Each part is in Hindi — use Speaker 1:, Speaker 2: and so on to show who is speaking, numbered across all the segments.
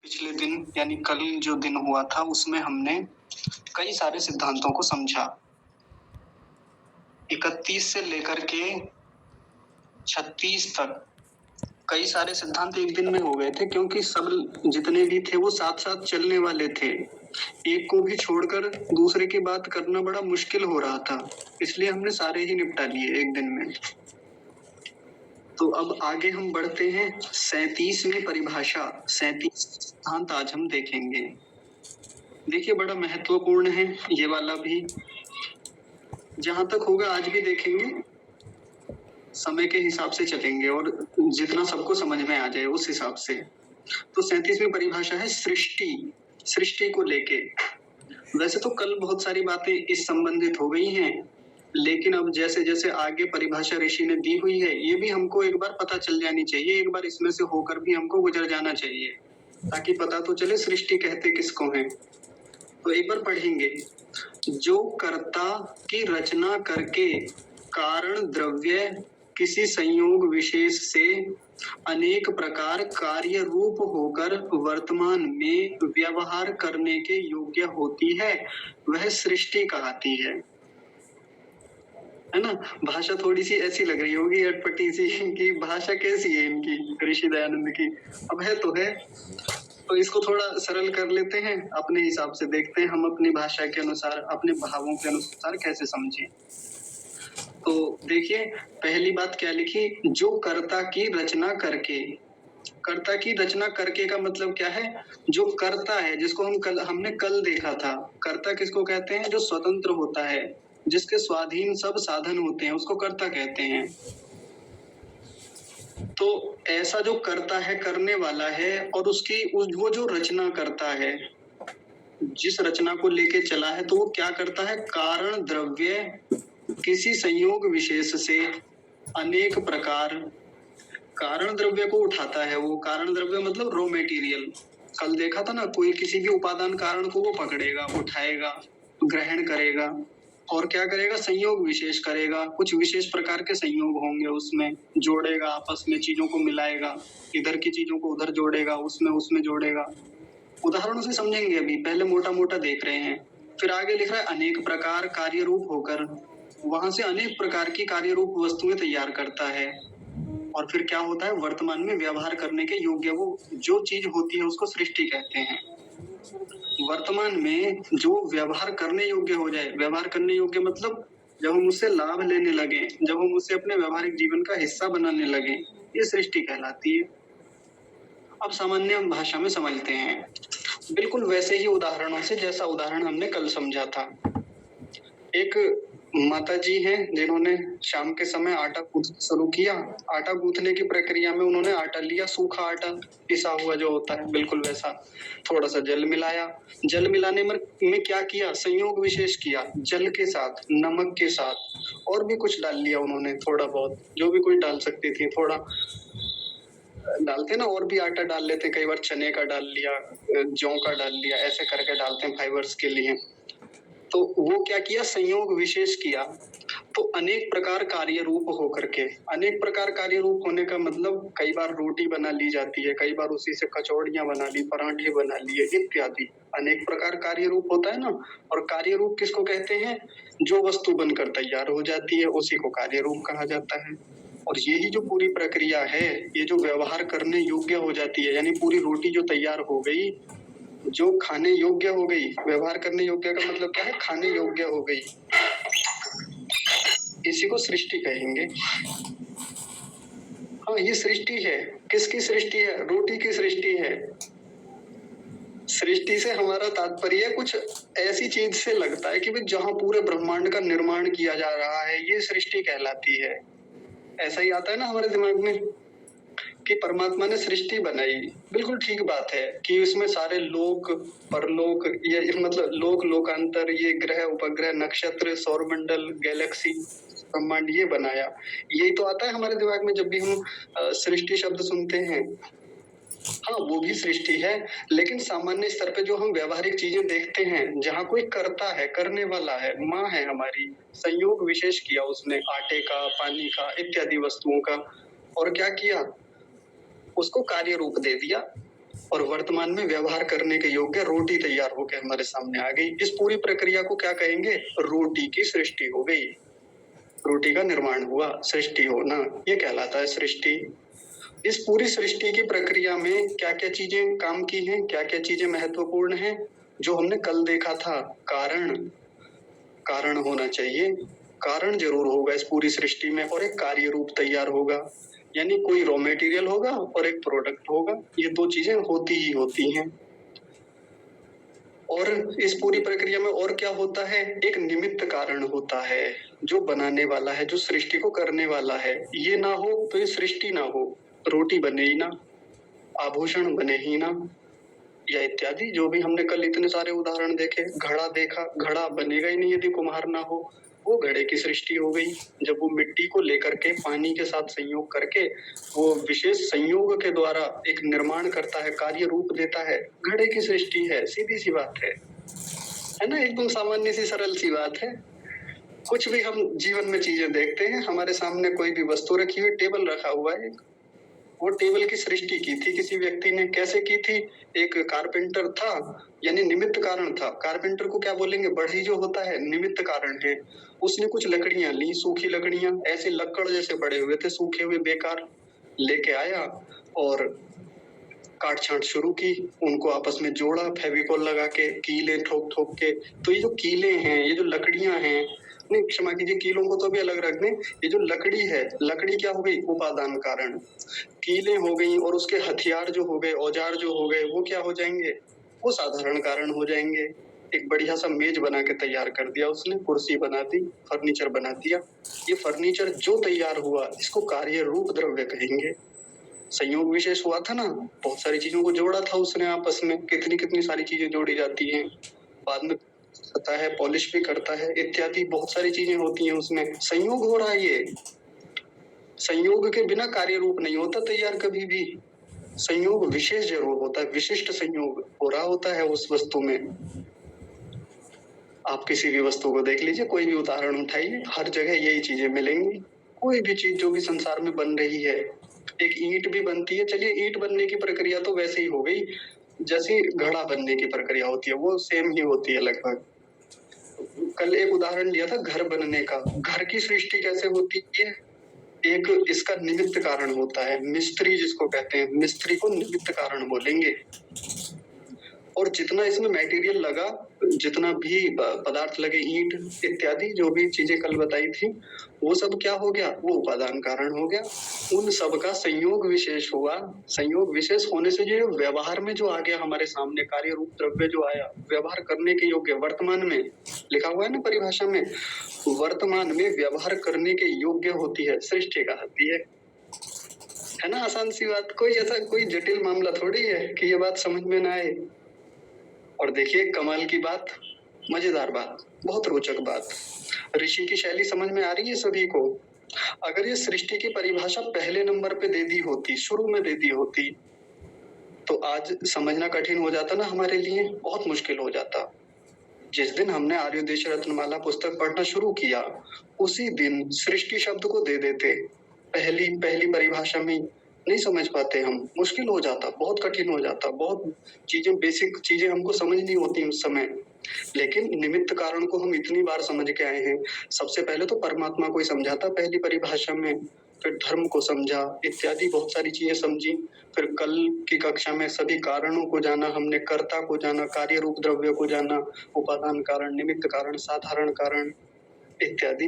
Speaker 1: पिछले दिन यानी कल जो दिन हुआ था उसमें हमने कई सारे सिद्धांतों को समझा। 31 से लेकर के 36 तक कई सारे सिद्धांत एक दिन में हो गए थे, क्योंकि सब जितने भी थे वो साथ साथ चलने वाले थे। एक को भी छोड़कर दूसरे की बात करना बड़ा मुश्किल हो रहा था, इसलिए हमने सारे ही निपटा लिए एक दिन में। तो अब आगे हम बढ़ते हैं 37वीं परिभाषा, 37 सिद्धांत आज हम देखेंगे। देखिए बड़ा महत्वपूर्ण है ये वाला भी, जहां तक होगा आज भी देखेंगे, समय के हिसाब से चलेंगे और जितना सबको समझ में आ जाए उस हिसाब से। तो 37वीं परिभाषा है सृष्टि, सृष्टि को लेके। वैसे तो कल बहुत सारी बातें इस संबंधित हो गई हैं, लेकिन अब जैसे जैसे आगे परिभाषा ऋषि ने दी हुई है ये भी हमको एक बार पता चल जानी चाहिए, एक बार इसमें से होकर भी हमको गुजर जाना चाहिए, ताकि पता तो चले सृष्टि कहते किसको है। तो एक बार पढ़ेंगे, जो कर्ता की रचना करके कारण द्रव्य किसी संयोग विशेष से अनेक प्रकार कार्य रूप होकर वर्तमान में व्यवहार करने के योग्य होती है, वह सृष्टि कहलाती है ना। भाषा थोड़ी सी ऐसी लग रही होगी अटपटी सी कि भाषा कैसी है इनकी, ऋषि दयानंद की। अब है तो है, तो इसको थोड़ा सरल कर लेते हैं, अपने हिसाब से देखते हैं हम अपनी भाषा के अनुसार, अपने भावों के अनुसार कैसे समझें। तो देखिए पहली बात क्या लिखी, जो कर्ता की रचना करके। कर्ता की रचना करके का मतलब क्या है, जो कर्ता है, जिसको हमने कल देखा था। कर्ता किसको कहते हैं, जो स्वतंत्र होता है, जिसके स्वाधीन सब साधन होते हैं, उसको कर्ता कहते हैं। तो ऐसा जो करता है, करने वाला है, और वो जो रचना करता है, जिस रचना को लेके चला है, तो वो क्या करता है, कारण द्रव्य किसी संयोग विशेष से अनेक प्रकार कारण द्रव्य को उठाता है। वो कारण द्रव्य मतलब रॉ मेटीरियल, कल देखा था ना, कोई किसी भी उपादान कारण को वो पकड़ेगा, उठाएगा, ग्रहण करेगा और क्या करेगा, संयोग विशेष करेगा। कुछ विशेष प्रकार के संयोग होंगे, उसमें जोड़ेगा, आपस में चीजों को मिलाएगा, इधर की चीजों को उधर जोड़ेगा, उसमें जोड़ेगा। उदाहरणों से समझेंगे, अभी पहले मोटा मोटा देख रहे हैं। फिर आगे लिख रहा है अनेक प्रकार कार्य रूप होकर, वहां से अनेक प्रकार की कार्य रूप वस्तुएं तैयार करता है। और फिर क्या होता है, वर्तमान में व्यवहार करने के योग्य वो जो चीज होती है उसको सृष्टि कहते हैं। वर्तमान में जो व्यवहार करने योग्य हो जाए, व्यवहार करने योग्य मतलब जब हम उससे लाभ लेने लगे, जब हम उसे अपने व्यवहारिक जीवन का हिस्सा बनाने लगे, ये सृष्टि कहलाती है। अब सामान्य भाषा में समझते हैं, बिल्कुल वैसे ही उदाहरणों से, जैसा उदाहरण हमने कल समझा था। एक माता जी हैं जिन्होंने शाम के समय आटा गूंथना शुरू किया। आटा गूंथने की प्रक्रिया में उन्होंने आटा लिया, सूखा आटा, पिसा हुआ जो होता है, बिल्कुल वैसा। थोड़ा सा जल मिलाया, जल मिलाने में क्या किया, संयोग विशेष किया, जल के साथ, नमक के साथ, और भी कुछ डाल लिया उन्होंने, थोड़ा बहुत, जो भी कोई डाल सकती थी। थोड़ा डालते ना, और भी आटा डाल लेते, कई बार चने का डाल लिया, जौ का डाल लिया, ऐसे करके डालते हैं फाइबर्स के लिए। तो वो क्या किया, संयोग विशेष किया, तो अनेक प्रकार कार्य रूप होकर के। अनेक प्रकार कार्य रूप होने का मतलब कई बार रोटी बना ली जाती है, कई बार उसी से कचौड़ियां बना ली, पराठे बना लिए, इत्यादि। अनेक प्रकार कार्य रूप होता है ना। और कार्य रूप किसको कहते हैं, जो वस्तु बनकर तैयार हो जाती है उसी को कार्य रूप कहा जाता है। और यही जो पूरी प्रक्रिया है, ये जो व्यवहार करने योग्य हो जाती है, यानी पूरी रोटी जो तैयार हो गई, जो खाने योग्य हो गई, व्यवहार करने योग्य का मतलब क्या है, खाने योग्य हो गई, इसी को सृष्टि कहेंगे। हाँ, ये सृष्टि है। किसकी सृष्टि है, रोटी की सृष्टि है। सृष्टि से हमारा तात्पर्य कुछ ऐसी चीज से लगता है कि भाई जहां पूरे ब्रह्मांड का निर्माण किया जा रहा है, ये सृष्टि कहलाती है। ऐसा ही आता है ना हमारे दिमाग में कि परमात्मा ने सृष्टि बनाई, बिल्कुल ठीक बात है कि उसमें सारे लोक परलोक, ये मतलब लोक लोकांतर, ये ग्रह उपग्रह, नक्षत्र, सौरमंडल, गैलेक्सी, ब्रह्मांड, ये बनाया। यही तो आता है हमारे दिमाग में जब भी हम सृष्टि शब्द सुनते हैं। हाँ, वो भी सृष्टि है, लेकिन सामान्य स्तर पे जो हम व्यवहारिक चीजें देखते हैं, जहाँ कोई करता है, करने वाला है, माँ है हमारी, संयोग विशेष किया उसने आटे का, पानी का, इत्यादि वस्तुओं का, और क्या किया, उसको कार्य रूप दे दिया। और वर्तमान में व्यवहार करने के योग्य रोटी तैयार होकर हमारे सामने आ गई। इस पूरी प्रक्रिया को क्या कहेंगे? रोटी की सृष्टि हो गई, रोटी का निर्माण हुआ, सृष्टि होना, ये कहलाता है सृष्टि। इस पूरी सृष्टि की प्रक्रिया में क्या क्या चीजें काम की हैं, क्या क्या चीजें महत्वपूर्ण हैं, जो हमने कल देखा था। कारण, कारण होना चाहिए, कारण जरूर होगा इस पूरी सृष्टि में, और एक कार्य रूप तैयार होगा, यानी कोई रॉ मटेरियल होगा और एक प्रोडक्ट होगा। ये दो चीजें होती ही होती हैं। और इस पूरी प्रक्रिया में और क्या होता है? एक निमित्त कारण होता है, जो बनाने वाला है, जो सृष्टि को करने वाला है। ये ना हो तो ये सृष्टि ना हो, रोटी बने ही ना, आभूषण बने ही ना, या इत्यादि जो भी हमने कल इतने सारे उदाहरण देखे। घड़ा देखा, घड़ा बनेगा ही नहीं यदि कुम्हार ना हो, वो घड़े की सृष्टि हो गई। जब वो मिट्टी को लेकर के पानी के साथ संयोग करके वो विशेष संयोग के द्वारा एक निर्माण करता है, कार्य रूप देता है, घड़े की सृष्टि है। सीधी सी बात है ना, एकदम सामान्य सी सरल सी बात है। कुछ भी हम जीवन में चीजें देखते हैं, हमारे सामने कोई भी वस्तु रखी हुई, टेबल रखा हुआ है, वो टेबल की सृष्टि की थी किसी व्यक्ति ने। कैसे की थी? एक कारपेंटर था, यानी निमित्त कारण था। कारपेंटर को क्या बोलेंगे? बढ़ई जो होता है, निमित्त कारण है। उसने कुछ लकड़ियां ली, सूखी लकड़ियां, ऐसे लक्कड़ जैसे पड़े हुए थे, सूखे हुए बेकार, लेके आया और काट छांट शुरू की, उनको आपस में जोड़ा फेविकोल लगा के, कीले ठोक ठोक के। तो ये जो कीले हैं, ये जो लकड़ियां हैं, नहीं क्षमा कीजिए, कीलों को तो भी अलग रख दें। ये जो लकड़ी है, लकड़ी क्या हो गई? उपादान कारण। कीले हो गई, और उसके हथियार जो हो गए, औजार जो हो गए, वो क्या हो जाएंगे? वो साधारण कारण हो जाएंगे। एक बढ़िया सा मेज बना के तैयार कर दिया उसने, कुर्सी बना दी, फर्नीचर बना दिया। ये फर्नीचर जो तैयार हुआ, इसको कार्य रूप द्रव्य कहेंगे। संयोग विशेष हुआ था ना, बहुत सारी चीजों को जोड़ा था उसने आपस में। कितनी कितनी सारी चीजें जोड़ी जाती हैं, बाद में करता है, पॉलिश भी करता है, इत्यादि बहुत सारी चीजें होती हैं उसमें। संयोग हो रहा है, ये संयोग के बिना कार्य रूप नहीं होता तैयार कभी भी। संयोग विशेष जरूर होता है, विशिष्ट संयोग हो रहा होता है उस वस्तु में। आप किसी भी वस्तु को देख लीजिए, कोई भी उदाहरण उठाइए, हर जगह यही चीजें मिलेंगी। कोई भी चीज जो भी संसार में बन रही है, एक ईंट भी बनती है, चलिए ईंट बनने की प्रक्रिया तो वैसे ही हो गई जैसी घड़ा बनने की प्रक्रिया होती है, वो सेम ही होती है लगभग। कल एक उदाहरण लिया था घर बनने का। घर की सृष्टि कैसे होती है? एक इसका निमित्त कारण होता है, मिस्त्री जिसको कहते हैं, मिस्त्री को निमित्त कारण बोलेंगे। और जितना इसमें मटेरियल लगा, जितना भी पदार्थ लगे, ईंट इत्यादि जो भी चीजें कल बताई थी, वो सब क्या हो गया? वो उपादान कारण हो गया। उन सब का संयोग विशेष हुआ। संयोग विशेष होने से जो व्यवहार में जो आ गया हमारे सामने, कार्य रूप द्रव्य जो आया, व्यवहार करने के योग्य, वर्तमान में लिखा हुआ है ना परिभाषा में, वर्तमान में व्यवहार करने के योग्य होती है, सृष्टि कहलाती है ना। आसान सी बात, कोई ऐसा कोई जटिल मामला थोड़ी है कि ये बात समझ में ना आए। और देखिए कमाल की बात, मजेदार बात, बहुत रोचक बात, ऋषि की शैली समझ में आ रही है सभी को। अगर ये सृष्टि की परिभाषा पहले नंबर पे दे दी होती, शुरू में दे दी होती, तो आज समझना कठिन हो जाता ना हमारे लिए, बहुत मुश्किल हो जाता। जिस दिन हमने आर्योदेश रत्नमाला पुस्तक पढ़ना शुरू किया, उसी दिन सृष्टि शब्द को दे देते, पहली परिभाषा में नहीं समझ पाते हम, मुश्किल हो जाता, बहुत कठिन हो जाता, बहुत चीजें, बेसिक चीजें हमको समझ नहीं होती उस समय। लेकिन निमित्त कारण को हम इतनी बार समझ के आए हैं। सबसे पहले तो परमात्मा को ही समझा था पहली परिभाषा में, फिर धर्म को समझा, इत्यादि बहुत सारी चीजें समझी। फिर कल की कक्षा में सभी कारणों को जाना हमने, कर्ता को जाना, कार्य रूप द्रव्य को जाना, उपादान कारण, निमित्त कारण, साधारण कारण इत्यादि।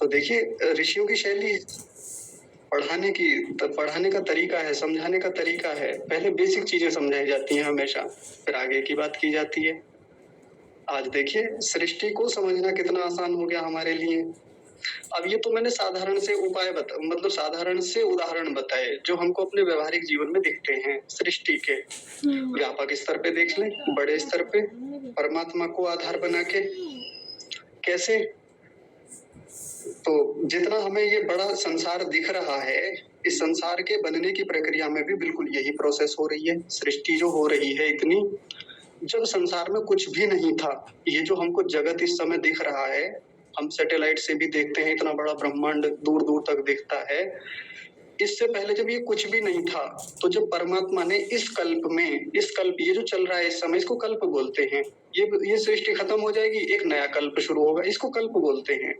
Speaker 1: तो देखिए ऋषियों की शैली पढ़ाने का तरीका है, समझाने का तरीका है। पहले बेसिक चीजें समझाई जाती हैं हमेशा, फिर आगे की बात की जाती है। आज देखिए सृष्टि को समझना कितना आसान हो गया हमारे लिए। अब ये तो मैंने साधारण से मतलब साधारण से उदाहरण बताए जो हमको अपने व्यवहारिक जीवन में दिखते हैं सृष्टि के। व्यापक स्तर पे देख लें, बड़े स्तर पे परमात्मा को आधार बना के कैसे। तो जितना हमें ये बड़ा संसार दिख रहा है, इस संसार के बनने की प्रक्रिया में भी बिल्कुल यही प्रोसेस हो रही है। सृष्टि जो हो रही है इतनी, जब संसार में कुछ भी नहीं था, ये जो हमको जगत इस समय दिख रहा है, हम सैटेलाइट से भी देखते हैं, इतना बड़ा ब्रह्मांड दूर दूर तक दिखता है। इससे पहले जब ये कुछ भी नहीं था, तो जब परमात्मा ने इस कल्प ये जो चल रहा है इस समय, इसको कल्प बोलते हैं। ये सृष्टि खत्म हो जाएगी, एक नया कल्प शुरू होगा, इसको कल्प बोलते हैं।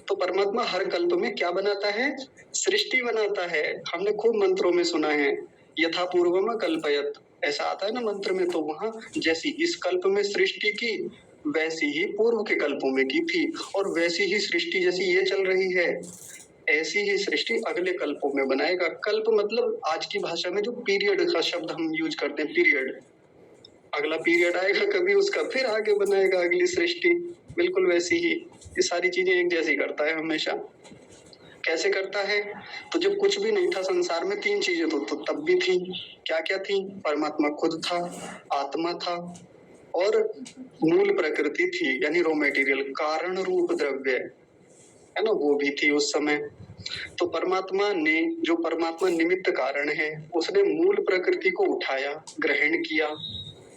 Speaker 1: तो परमात्मा हर कल्प में क्या बनाता है? सृष्टि बनाता है। हमने खूब मंत्रों में सुना है, यथा पूर्वम कल्पयत, ऐसा आता है ना मंत्र में। तो वहां जैसी इस कल्प में सृष्टि की, वैसी ही पूर्व के कल्पों में की थी, और वैसी ही सृष्टि जैसी ये चल रही है, ऐसी ही सृष्टि अगले कल्पों में बनाएगा। कल्प मतलब आज की भाषा में जो पीरियड का शब्द हम यूज करते हैं, पीरियड, अगला पीरियड आएगा कभी, उसका फिर आगे बनाएगा अगली सृष्टि, बिल्कुल वैसी ही। ये सारी चीजें एक जैसी करता है हमेशा। कैसे करता है? तो जब कुछ भी नहीं था संसार में, तीन चीजें तो तब भी थी। क्या क्या थी? परमात्मा खुद था, आत्मा था, और मूल प्रकृति थी, यानी रॉ मटेरियल, कारण रूप द्रव्य है ना, वो भी थी उस समय। तो परमात्मा ने, जो परमात्मा निमित्त कारण है, उसने मूल प्रकृति को उठाया, ग्रहण किया।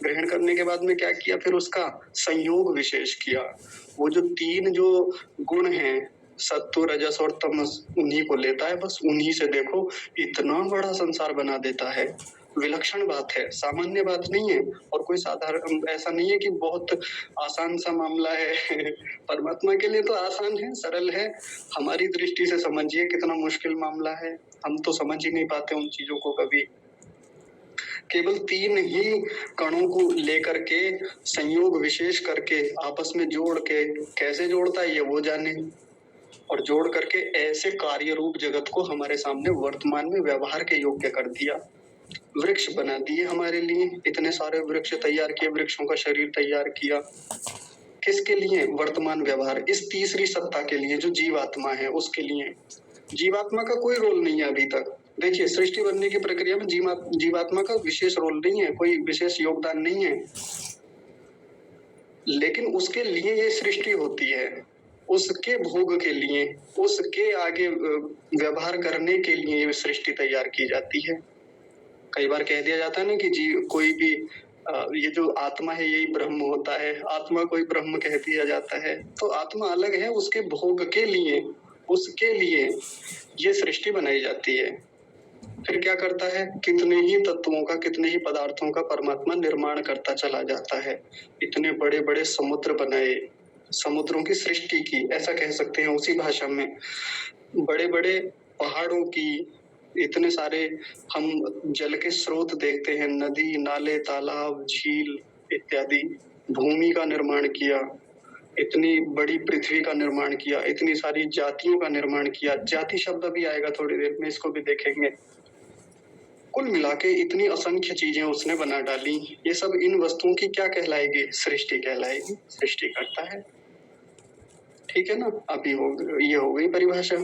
Speaker 1: ग्रहण करने के बाद में क्या किया? फिर उसका संयोग विशेष किया। वो जो तीन जो गुण हैं, सत्व, रजस और तमस, उन्हीं को लेता है, बस उन्हीं से देखो इतना बड़ा संसार बना देता है। विलक्षण बात है, सामान्य बात नहीं है, और कोई साधारण ऐसा नहीं है कि बहुत आसान सा मामला है। परमात्मा के लिए तो आसान है, सरल है। हमारी दृष्टि से समझिए कितना मुश्किल मामला है, हम तो समझ ही नहीं पाते उन चीजों को कभी। केवल तीन ही कणों को लेकर के संयोग विशेष करके आपस में जोड़ के, कैसे जोड़ता है ये वो जाने, और जोड़ करके ऐसे कार्य रूप जगत को हमारे सामने वर्तमान में व्यवहार के योग्य कर दिया। वृक्ष बना दिए हमारे लिए, इतने सारे वृक्ष तैयार किए, वृक्षों का शरीर तैयार किया। किसके लिए? वर्तमान व्यवहार, इस तीसरी सत्ता के लिए जो जीवात्मा है उसके लिए। जीवात्मा का कोई रोल नहीं है अभी तक। देखिए, सृष्टि बनने की प्रक्रिया में जीवात्मा का विशेष रोल नहीं है, कोई विशेष योगदान नहीं है, लेकिन उसके लिए ये सृष्टि होती है, उसके भोग के लिए, उसके आगे व्यवहार करने के लिए ये सृष्टि तैयार की जाती है। कई बार कह दिया जाता है ना कि कोई भी ये जो आत्मा है यही ब्रह्म होता है, आत्मा कोई ब्रह्म कह दिया जाता है। तो आत्मा अलग है, उसके भोग के लिए, उसके लिए ये सृष्टि बनाई जाती है। फिर क्या करता है? कितने ही तत्वों का, कितने ही पदार्थों का परमात्मा निर्माण करता चला जाता है। इतने बड़े बड़े समुद्र बनाए, समुद्रों की सृष्टि की, ऐसा कह सकते हैं उसी भाषा में। बड़े बड़े पहाड़ों की, इतने सारे हम जल के स्रोत देखते हैं, नदी, नाले, तालाब, झील इत्यादि, भूमि का निर्माण किया, इतनी बड़ी पृथ्वी का निर्माण किया, इतनी सारी जातियों का निर्माण किया। जाति शब्द भी आएगा थोड़ी देर में, इसको भी देखेंगे। कुल मिला के इतनी असंख्य चीजें उसने बना डाली। ये सब इन वस्तुओं की क्या कहलाएगी? सृष्टि कहलाएगी। सृष्टि करता है, ठीक है ना। अभी ये हो गई परिभाषा।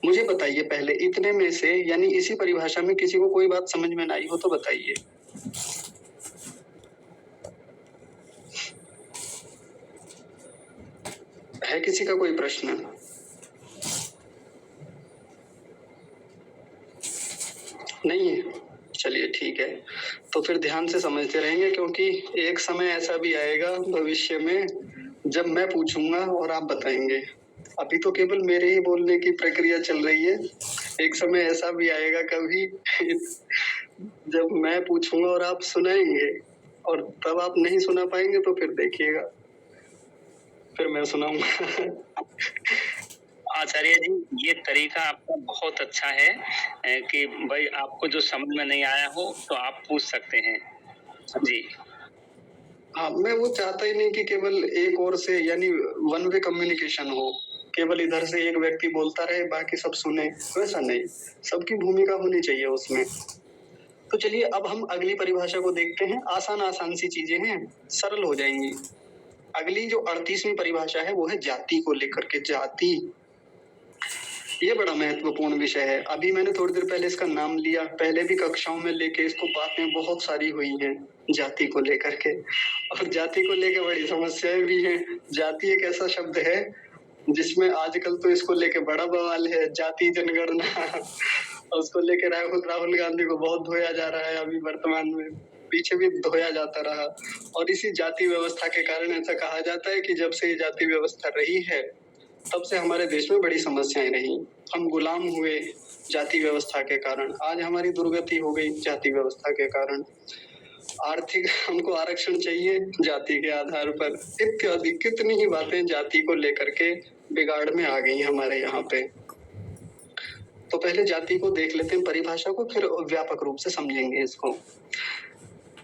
Speaker 1: मुझे बताइए पहले, इतने में से, यानी इसी परिभाषा में किसी को कोई बात समझ में ना आई हो तो बताइए। है किसी का कोई प्रश्न? नहीं है? चलिए ठीक है, तो फिर ध्यान से समझते रहेंगे, क्योंकि एक समय ऐसा भी आएगा भविष्य में जब मैं पूछूंगा और आप बताएंगे। अभी तो केवल मेरे ही बोलने की प्रक्रिया चल रही है, एक समय ऐसा भी आएगा कभी जब मैं पूछूंगा और आप सुनाएंगे, और तब आप नहीं सुना पाएंगे तो फिर देखिएगा, फिर मैं सुनाऊंगा।
Speaker 2: आचार्य जी, ये तरीका आपका बहुत अच्छा है कि भाई आपको जो समझ में नहीं आया हो तो आप पूछ सकते हैं जी।
Speaker 1: हाँ, मैं वो चाहता ही नहीं कि केवल एक ओर से, यानी वन वे कम्युनिकेशन हो, केवल इधर से एक व्यक्ति बोलता रहे बाकी सब सुने, वैसा नहीं, सबकी भूमिका होनी चाहिए उसमें। तो चलिए अब हम अगली परिभाषा को देखते हैं। आसान आसान सी चीजें हैं, सरल हो जाएंगी। अगली जो 38वीं परिभाषा है वो है जाति को लेकर के। जाति, ये बड़ा महत्वपूर्ण विषय है। अभी मैंने थोड़ी देर पहले इसका नाम लिया, पहले भी कक्षाओं में लेके इसको बातें बहुत सारी हुई हैं जाति को लेकर के, और जाति को लेकर बड़ी समस्याएं भी हैं। जाति एक ऐसा शब्द है जिसमें आजकल तो इसको लेके बड़ा बवाल है, जाति जनगणना उसको लेके राहुल गांधी को बहुत धोया जा रहा है अभी वर्तमान में, पीछे भी धोया जाता रहा। और इसी जाति व्यवस्था के कारण ऐसा कहा जाता है कि जब से ये जाति व्यवस्था रही है तब से हमारे देश में बड़ी समस्याएं रही। हम गुलाम हुए जाति व्यवस्था के कारण, आज हमारी दुर्गति हो गई जाति व्यवस्था के कारण। आर्थिक हमको आरक्षण चाहिए जाति के आधार पर, इत्यादि कितनी ही बातें जाति को लेकर के बिगाड़ में आ गई हमारे यहाँ पे। तो पहले जाति को देख लेते हैं परिभाषा को, फिर व्यापक रूप से समझेंगे इसको।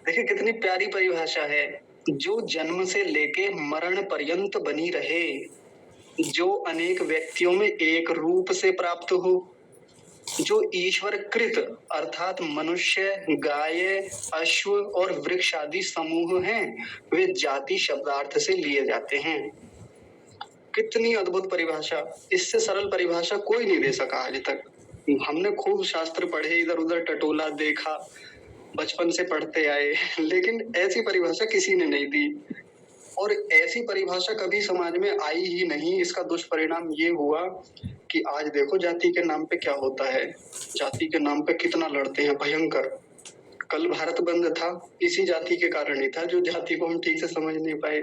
Speaker 1: देखिए कितनी प्यारी परिभाषा है, जो जन्म से लेके मरण पर्यंत बनी रहे, जो अनेक व्यक्तियों में एक रूप से प्राप्त हो, जो ईश्वर कृत अर्थात मनुष्य, गाय, अश्व और वृक्ष आदि समूह हैं, वे जाति शब्दार्थ से लिए जाते हैं। कितनी अद्भुत परिभाषा, इससे सरल परिभाषा कोई नहीं दे सका आज तक। हमने खूब शास्त्र पढ़े, इधर उधर टटोला देखा, बचपन से पढ़ते आए, लेकिन ऐसी परिभाषा किसी ने नहीं दी। और ऐसी परिभाषा कभी समाज में आई ही नहीं। इसका दुष्परिणाम ये हुआ कि आज देखो जाति के नाम पे क्या होता है, जाति के नाम पे कितना लड़ते हैं, भयंकर। कल भारत बंद था, इसी जाति के कारण ही था, जो जाति को हम ठीक से समझ नहीं पाए,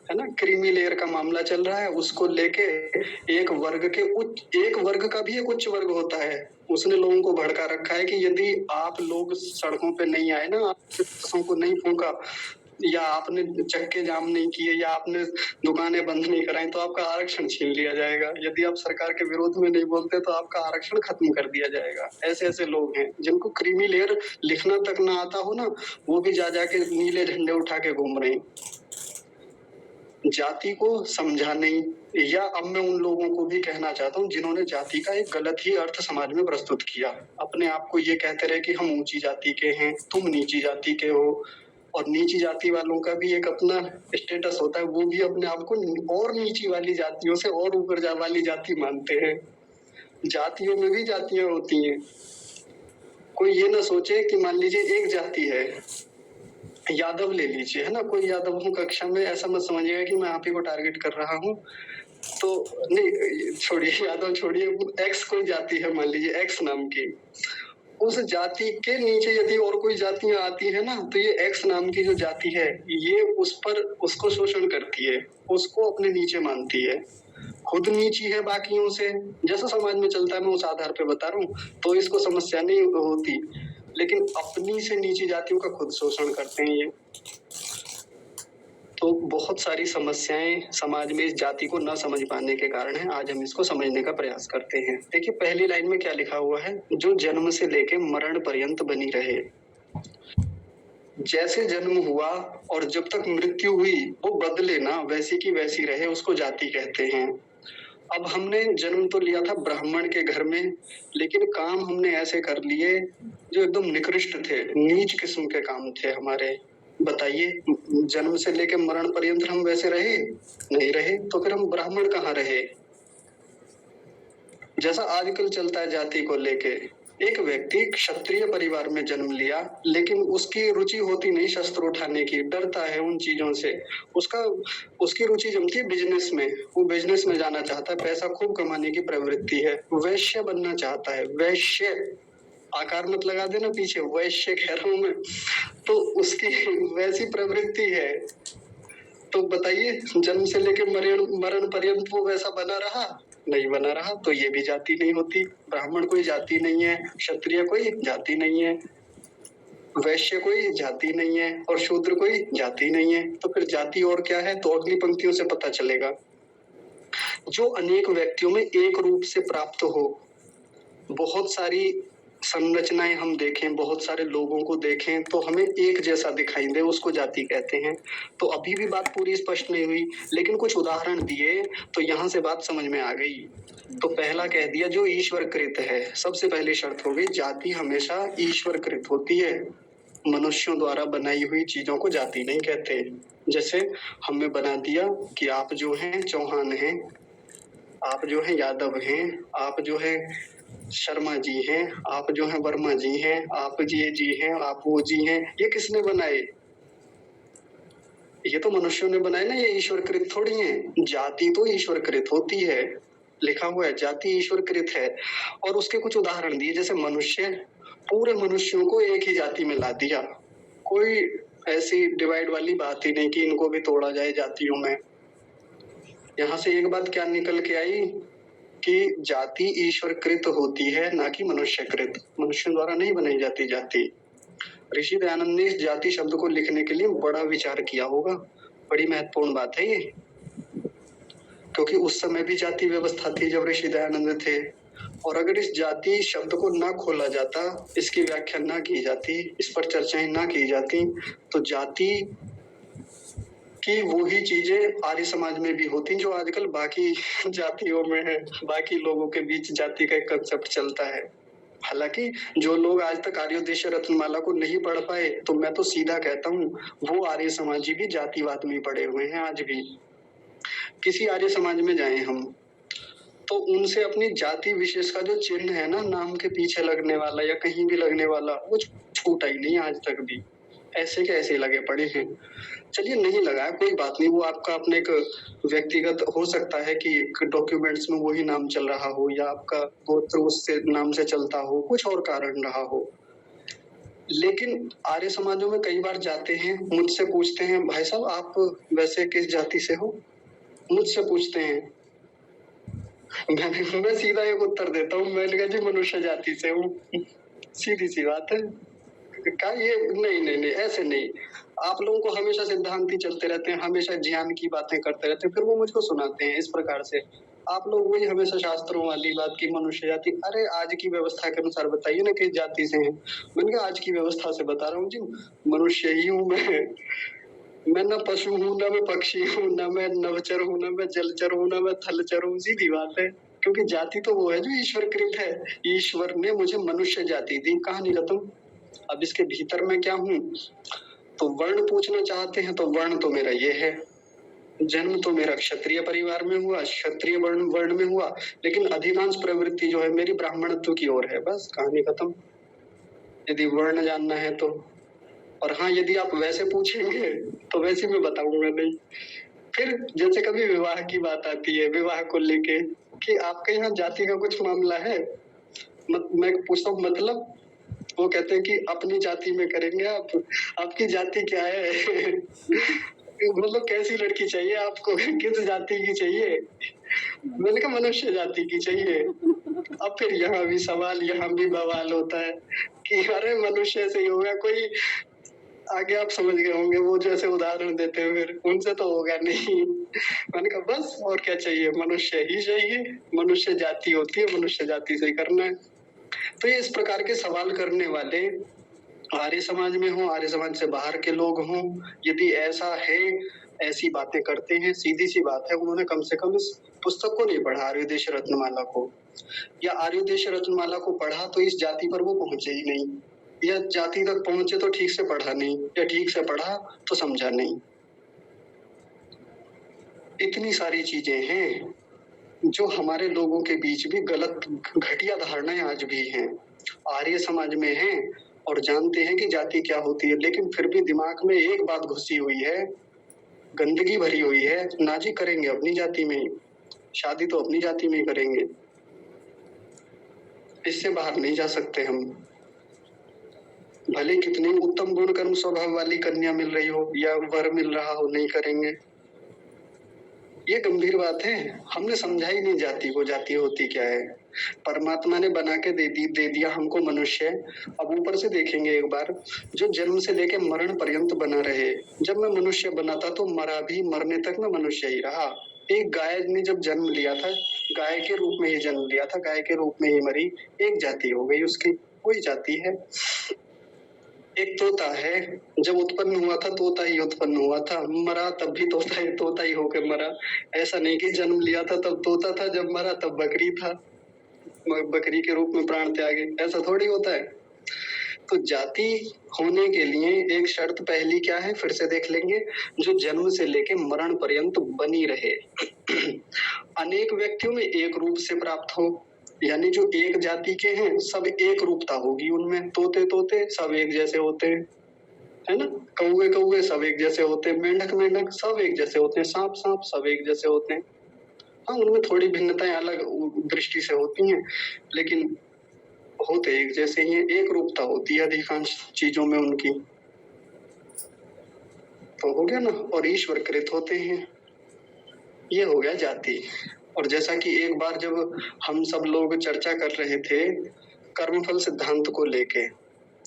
Speaker 1: है ना। क्रीमी लेयर का मामला चल रहा है, उसको लेके एक वर्ग का भी एक उच्च वर्ग होता है, उसने लोगों को भड़का रखा है कि यदि आप लोग सड़कों पे नहीं आए ना, आप को नहीं फूंका, या आपने चक्के जाम नहीं किए, या आपने दुकानें बंद नहीं कराई, तो आपका आरक्षण छीन लिया जाएगा। यदि आप सरकार के विरोध में नहीं बोलते तो आपका आरक्षण खत्म कर दिया जाएगा। ऐसे ऐसे लोग हैं जिनको क्रीमी लेयर लिखना तक ना आता हो ना, वो भी जा जाके नीले झंडे उठा के घूम रहे हैं। जाति को समझा नहीं, या अब मैं उन लोगों को भी कहना चाहता हूँ जिन्होंने जाति का एक गलत ही अर्थ समाज में प्रस्तुत किया। अपने आप को ये कहते रहे कि हम ऊंची जाति के हैं, तुम नीची जाति के हो, और नीची जाति वालों का भी एक अपना स्टेटस होता है, वो भी अपने आप को और नीची वाली जातियों से और ऊपर वाली जाति मानते हैं। जातियों में भी जातियां होती हैं। कोई ये ना सोचे कि मान लीजिए एक जाति है, यादव ले लीजिए, है ना, कोई यादव हूँ कक्षा में, ऐसा मत समझिएगा कि मैं आप ही को टारगेट कर रहा हूँ। तो नहीं, छोड़िए यादव, छोड़िए, एक्स कोई जाति है, मान लीजिए एक्स नाम की, उस जाति के नीचे यदि और कोई जातियां आती है ना, तो ये एक्स नाम की जो जाति है, ये उस पर उसको शोषण करती है, उसको अपने नीचे मानती है, खुद नीची है बाकियों से। जैसा समाज में चलता है, मैं उस आधार पे बता रहा हूँ, तो इसको समस्या नहीं होती, लेकिन अपनी से नीची जातियों का खुद शोषण करते हैं ये। तो बहुत सारी समस्याएं समाज में इस जाति को न समझ पाने के कारण है। आज हम इसको समझने का प्रयास करते हैं। देखिए पहली लाइन में क्या लिखा हुआ है, जो जन्म से लेके मरण पर्यंत बनी रहे। जैसे जन्म हुआ और जब तक मृत्यु हुई वो बदले ना, वैसी की वैसी रहे, उसको जाति कहते हैं। अब हमने जन्म तो लिया था ब्राह्मण के घर में, लेकिन काम हमने ऐसे कर लिए जो एकदम निकृष्ट थे, नीच किस्म के काम थे हमारे। बताइए, जन्म से लेकर मरण पर्यंत हम वैसे रहे नहीं रहे, तो फिर हम ब्राह्मण कहाँ रहे। जैसा आजकल चलता है जाति को लेके, एक व्यक्ति क्षत्रिय परिवार में जन्म लिया, लेकिन उसकी रुचि होती नहीं शस्त्र उठाने की, डरता है उन चीजों से। उसकी रुचि जमती है बिजनेस में, वो बिजनेस में जाना चाहता है, पैसा खूब कमाने की प्रवृत्ति है, वैश्य बनना चाहता है। वैश्य, आकार मत लगा देना पीछे, वैश्य कह रहा हूं मैं, तो उसकी वैसी प्रवृत्ति है। तो बताइए, जन्म से लेकर मरण पर्यंत वो वैसा बना रहा, नहीं बना रहा, तो ये भी जाति नहीं होती। ब्राह्मण कोई जाति नहीं है, क्षत्रिय कोई जाति नहीं है, वैश्य कोई जाति नहीं है, और शूद्र कोई जाति नहीं है। तो फिर जाति और क्या है, तो अगली पंक्तियों से पता चलेगा। जो अनेक व्यक्तियों में एक रूप से प्राप्त हो। बहुत सारी संरचनाएं हम देखें, बहुत सारे लोगों को देखें तो हमें एक जैसा दिखाई दे, उसको जाति कहते हैं। तो अभी भी बात पूरी स्पष्ट नहीं हुई, लेकिन कुछ उदाहरण दिए तो यहाँ से बात समझ में आ गई। तो पहला कह दिया जो ईश्वर कृत है, सबसे पहली शर्त हो गई, जाति हमेशा ईश्वर कृत होती है। मनुष्यों द्वारा बनाई हुई चीजों को जाति नहीं कहते। जैसे हमें बना दिया कि आप जो हैं चौहान हैं, आप जो है यादव हैं, आप जो है शर्मा जी हैं, आप जो है वर्मा जी हैं, आप जी हैं, आप वो जी हैं। ये किसने बनाए? ये तो मनुष्यों ने बनाए ना, ये ईश्वरकृत थोड़ी है। जाति तो ईश्वरकृत होती है, लिखा हुआ है जाति ईश्वरकृत है। और उसके कुछ उदाहरण दिए, जैसे मनुष्य, पूरे मनुष्यों को एक ही जाति में ला दिया, कोई ऐसी डिवाइड वाली बात ही नहीं कि इनको भी तोड़ा जाए जातियों में। यहाँ से एक बात क्या निकल के आई कि जाति ईश्वर कृत होती है, ना कि मनुष्य कृत। मनुष्य द्वारा नहीं बनाई जाती जाति। ऋषि दयानंद ने इस जाति शब्द को लिखने के लिए बड़ा विचार किया होगा। बड़ी महत्वपूर्ण बात है ये, क्योंकि उस समय भी जाति व्यवस्था थी जब ऋषि दयानंद थे, और अगर इस जाति शब्द को ना खोला जाता, इसकी व्याख्या ना की जाती, इस पर चर्चाएं ना की जाती, तो जाति की वही चीजें आर्य समाज में भी होती जो आजकल बाकी जातियों में है। बाकी लोगों के बीच जाति का एक कंसेप्ट चलता है। हालांकि जो लोग आज तक आर्योदेश रत्नमाला को नहीं पढ़ पाए, तो मैं तो सीधा कहता हूँ वो आर्य समाजी भी जातिवाद में पड़े हुए हैं आज भी। किसी आर्य समाज में जाएं हम, तो उनसे अपनी जाति विशेष का जो चिन्ह है ना, नाम के पीछे लगने वाला या कहीं भी लगने वाला, वो छूटा ही नहीं आज तक भी। ऐसे के ऐसे लगे पड़े हैं। चलिए नहीं लगा, कोई बात नहीं, वो आपका अपने एक व्यक्तिगत हो सकता है कि डॉक्यूमेंट्स में वही नाम चल रहा हो, या आपका गोत्र उससे नाम से चलता हो, कुछ और कारण रहा हो। लेकिन आर्य समाजों में कई बार जाते हैं, मुझसे पूछते हैं, भाई साहब आप वैसे किस जाति से हो? मुझसे पूछते हैं। मैं सीधा एक उत्तर देता हूँ, मैंने कहा जी मनुष्य जाति से हूँ। सीधी सी बात है। क्या ये नहीं नहीं नहीं ऐसे नहीं। आप लोगों को हमेशा सिद्धांती चलते रहते हैं, हमेशा ज्ञान की बातें करते रहते हैं, फिर वो मुझको सुनाते हैं इस प्रकार से। आप लोग वही हमेशा शास्त्रों वाली बात की मनुष्य जाति, अरे आज की व्यवस्था के अनुसार बताइए ना किस जाति से हैं। मैंने कहा आज की व्यवस्था से बता रहा हूँ जी, मनुष्य ही हूँ मैं न पशु हूँ, न मैं पक्षी हूँ, न मैं नभचर हूँ, न मैं जलचर हूँ, न मैं थलचर हूँ। सीधी बात है, क्योंकि जाति तो वो है जो ईश्वर कृत है। ईश्वर ने मुझे मनुष्य जाति दी। कहा निरतम, अब इसके भीतर मैं क्या हूँ? तो वर्ण पूछना चाहते हैं तो वर्ण तो मेरा ये है, जन्म तो मेरा क्षत्रिय परिवार में हुआ, क्षत्रिय वर्ण में हुआ, लेकिन अधिकांश प्रवृत्ति जो है मेरी ब्राह्मणत्व की ओर है। बस कहानी खत्म, यदि वर्ण जानना है तो। और हाँ, यदि आप वैसे पूछेंगे तो वैसे मैं बताऊंगा नहीं। फिर जैसे कभी विवाह की बात आती है, विवाह को लेके कि आपके यहाँ जाति का कुछ मामला है, मैं पूछता हूँ मतलब, वो कहते हैं कि अपनी जाति में करेंगे आप। आपकी जाति क्या है? मतलब कैसी लड़की चाहिए आपको? किस जाति की चाहिए? मैंने कहा मनुष्य जाति की चाहिए। अब फिर यहाँ भी सवाल, यहाँ भी बवाल होता है कि अरे मनुष्य से ही होगा कोई। आगे आप समझ गए होंगे, वो जैसे उदाहरण देते हैं, फिर उनसे तो होगा नहीं। मैंने कहा बस और क्या चाहिए, मनुष्य ही चाहिए। मनुष्य जाति होती है, मनुष्य जाति से ही करना है। तो ये इस प्रकार के सवाल करने वाले आर्य समाज में हो, आर्य समाज से बाहर के लोग हों, यदि ऐसा है, ऐसी बातें करते हैं, सीधी सी बात है, उन्होंने कम से कम इस पुस्तक को नहीं पढ़ा, आर्योदेश रत्नमाला को। या आर्योदेश रत्नमाला को पढ़ा तो इस जाति पर वो पहुंचे ही नहीं, या जाति तक पहुंचे तो ठीक से पढ़ा नहीं, या ठीक से पढ़ा तो समझा नहीं। इतनी सारी चीजें हैं जो हमारे लोगों के बीच भी गलत घटिया धारणाएं आज भी हैं। आर्य समाज में हैं और जानते हैं कि जाति क्या होती है, लेकिन फिर भी दिमाग में एक बात घुसी हुई है, गंदगी भरी हुई है, ना जी करेंगे अपनी जाति में ही, शादी तो अपनी जाति में ही करेंगे, इससे बाहर नहीं जा सकते हम। भले कितनी उत्तम गुण कर्म स्वभाव वाली कन्या मिल रही हो या वर मिल रहा हो, नहीं करेंगे। ये गंभीर बात है। हमने समझा ही नहीं जाति को, जाति होती क्या है। परमात्मा ने बना के दे दिया हमको मनुष्य। अब ऊपर से देखेंगे एक बार, जो जन्म से लेके मरण पर्यंत बना रहे। जब मैं मनुष्य बना था तो मरा भी, मरने तक मैं मनुष्य ही रहा। एक गाय ने जब जन्म लिया था, गाय के रूप में ही जन्म लिया था, गाय के रूप में ही मरी, एक जाति हो गई उसकी, कोई जाति है। एक तोता है, जब उत्पन्न हुआ था तोता ही उत्पन्न हुआ था, मरा तब भी तोता ही होकर मरा। ऐसा नहीं कि जन्म लिया था तब तोता था, जब मरा तब बकरी था, बकरी के रूप में प्राण त्यागे, ऐसा थोड़ी होता है। तो जाति होने के लिए एक शर्त पहली क्या है, फिर से देख लेंगे, जो जन्म से लेके मरण पर्यंत बनी रहे। अनेक व्यक्तियों में एक रूप से प्राप्त हो, यानी जो एक जाति के हैं सब एक रूपता होगी उनमें। तोते सब एक जैसे होते हैं, है ना। कौवे सब एक जैसे होते हैं, मेंढक सब एक जैसे होते हैं, सांप सब एक जैसे होते हैं। हाँ, उनमें थोड़ी भिन्नताएं अलग दृष्टि से होती हैं, लेकिन होते एक जैसे ही, एक रूपता होती है अधिकांश चीजों में उनकी। तो हो गया ना। और ईश्वर कृत होते हैं, ये हो गया जाति। और जैसा कि एक बार जब हम सब लोग चर्चा कर रहे थे कर्मफल सिद्धांत को लेके,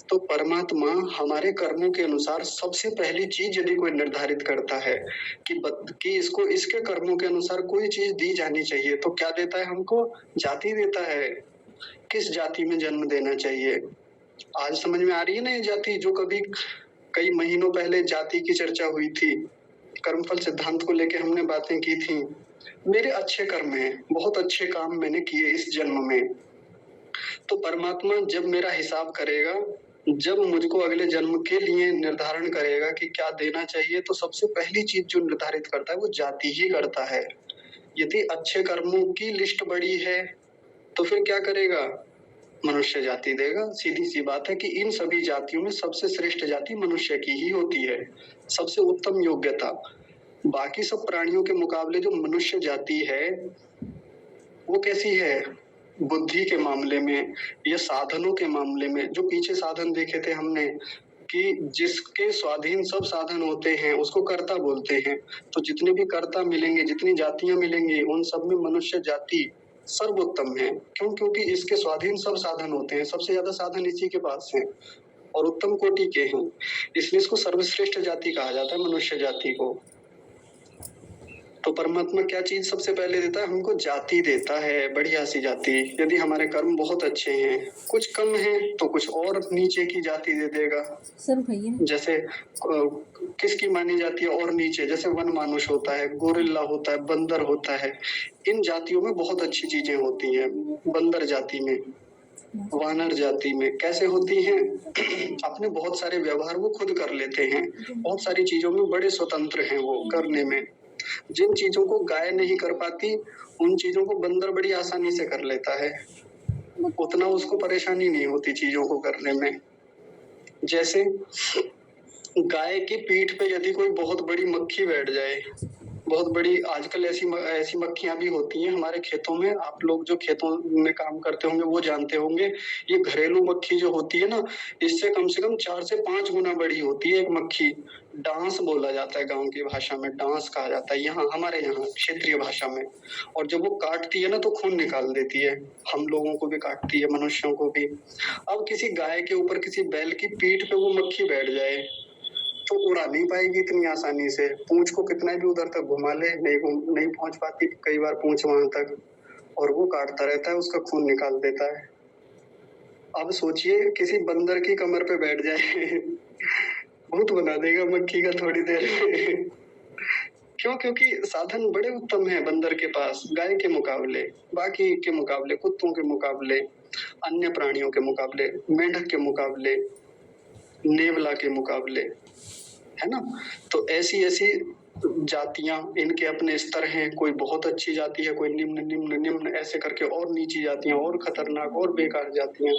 Speaker 1: तो परमात्मा हमारे कर्मों के अनुसार सबसे पहली चीज यदि कोई निर्धारित करता है कि इसको इसके कर्मों के अनुसार कोई चीज दी जानी चाहिए, तो क्या देता है हमको? जाति देता है। किस जाति में जन्म देना चाहिए? आज समझ में आ रही है ना ये जाति, जो कभी कई महीनों पहले जाति की चर्चा हुई थी, कर्मफल सिद्धांत को लेके हमने बातें की थी। मेरे अच्छे कर्म हैं, बहुत अच्छे काम मैंने किए इस जन्म में, तो परमात्मा जब मेरा हिसाब करेगा, जब मुझको अगले जन्म के लिए निर्धारण करेगा कि क्या देना चाहिए, तो सबसे पहली चीज जो निर्धारित करता है वो जाति ही करता है। यदि अच्छे कर्मों की लिस्ट बड़ी है तो फिर क्या करेगा? मनुष्य जाति देगा। सीधी सी बात है कि इन सभी जातियों में सबसे श्रेष्ठ जाति मनुष्य की ही होती है, सबसे उत्तम योग्यता। बाकी सब प्राणियों के मुकाबले जो मनुष्य जाति है वो कैसी है? बुद्धि के मामले में या साधनों के मामले में, जो पीछे साधन देखे थे हमने कि जिसके स्वाधीन सब साधन होते हैं उसको कर्ता बोलते हैं, तो जितने भी कर्ता मिलेंगे, जितनी जातियां मिलेंगी, उन सब में मनुष्य जाति सर्वोत्तम है। क्यों? क्योंकि इसके स्वाधीन सब साधन होते हैं, सबसे ज्यादा साधन इसी के पास हैं और उत्तम कोटि के हैं, इसलिए इसको सर्वश्रेष्ठ जाति कहा जाता है, मनुष्य जाति को। तो परमात्मा क्या चीज सबसे पहले देता है? हमको जाति देता है, बढ़िया सी जाति। यदि हमारे कर्म बहुत अच्छे हैं, कुछ कम है तो कुछ और नीचे की जाति दे देगा।
Speaker 3: सर भैया
Speaker 1: जैसे किसकी मानी जाती है और नीचे? जैसे वन मानुष होता है, गोरिल्ला होता है, बंदर होता है। इन जातियों में बहुत अच्छी चीजें होती हैं। बंदर जाति में, वानर जाति में कैसे होती हैं? अपने बहुत सारे व्यवहार वो खुद कर लेते हैं, बहुत सारी चीजों में बड़े स्वतंत्र हैं वो करने में। जिन चीजों को गाय नहीं कर पाती, उन चीजों को बंदर बड़ी आसानी से कर लेता है, उतना उसको परेशानी नहीं होती चीजों को करने में। जैसे गाय की पीठ पे यदि कोई बहुत बड़ी मक्खी बैठ जाए, बहुत बड़ी, आजकल ऐसी मक्खियां भी होती हैं हमारे खेतों में, आप लोग जो खेतों में काम करते होंगे वो जानते होंगे। ये घरेलू मक्खी जो होती है ना, इससे कम से कम 4 से 5 गुना बड़ी होती है एक मक्खी। डांस बोला जाता है गांव की भाषा में, डांस कहा जाता है यहाँ, हमारे यहाँ क्षेत्रीय भाषा में। और जब वो काटती है ना तो खून निकाल देती है, हम लोगों को भी काटती है, मनुष्यों को भी। अब किसी गाय के ऊपर, किसी बैल की पीठ पे वो मक्खी बैठ जाए तो उड़ा नहीं पाएगी इतनी आसानी से। पूंछ को कितना भी उधर तक घुमा ले, नहीं पहुंच पाती कई बार पूंछ वहां तक, और वो काटता रहता है, उसका खून निकाल देता है। अब सोचिए किसी बंदर की कमर पे बैठ जाए भूत बना देगा मक्खी का थोड़ी देर में क्यों? क्योंकि साधन बड़े उत्तम है बंदर के पास, गाय के मुकाबले, बाकी के मुकाबले, कुत्तों के मुकाबले, अन्य प्राणियों के मुकाबले, मेंढक के मुकाबले, नेवला के मुकाबले, है ना। तो ऐसी ऐसी जातियां, इनके अपने स्तर हैं। कोई बहुत अच्छी जाति है, कोई निम्न निम्न निम्न, ऐसे करके और नीची जातियां, और खतरनाक और बेकार जातियां।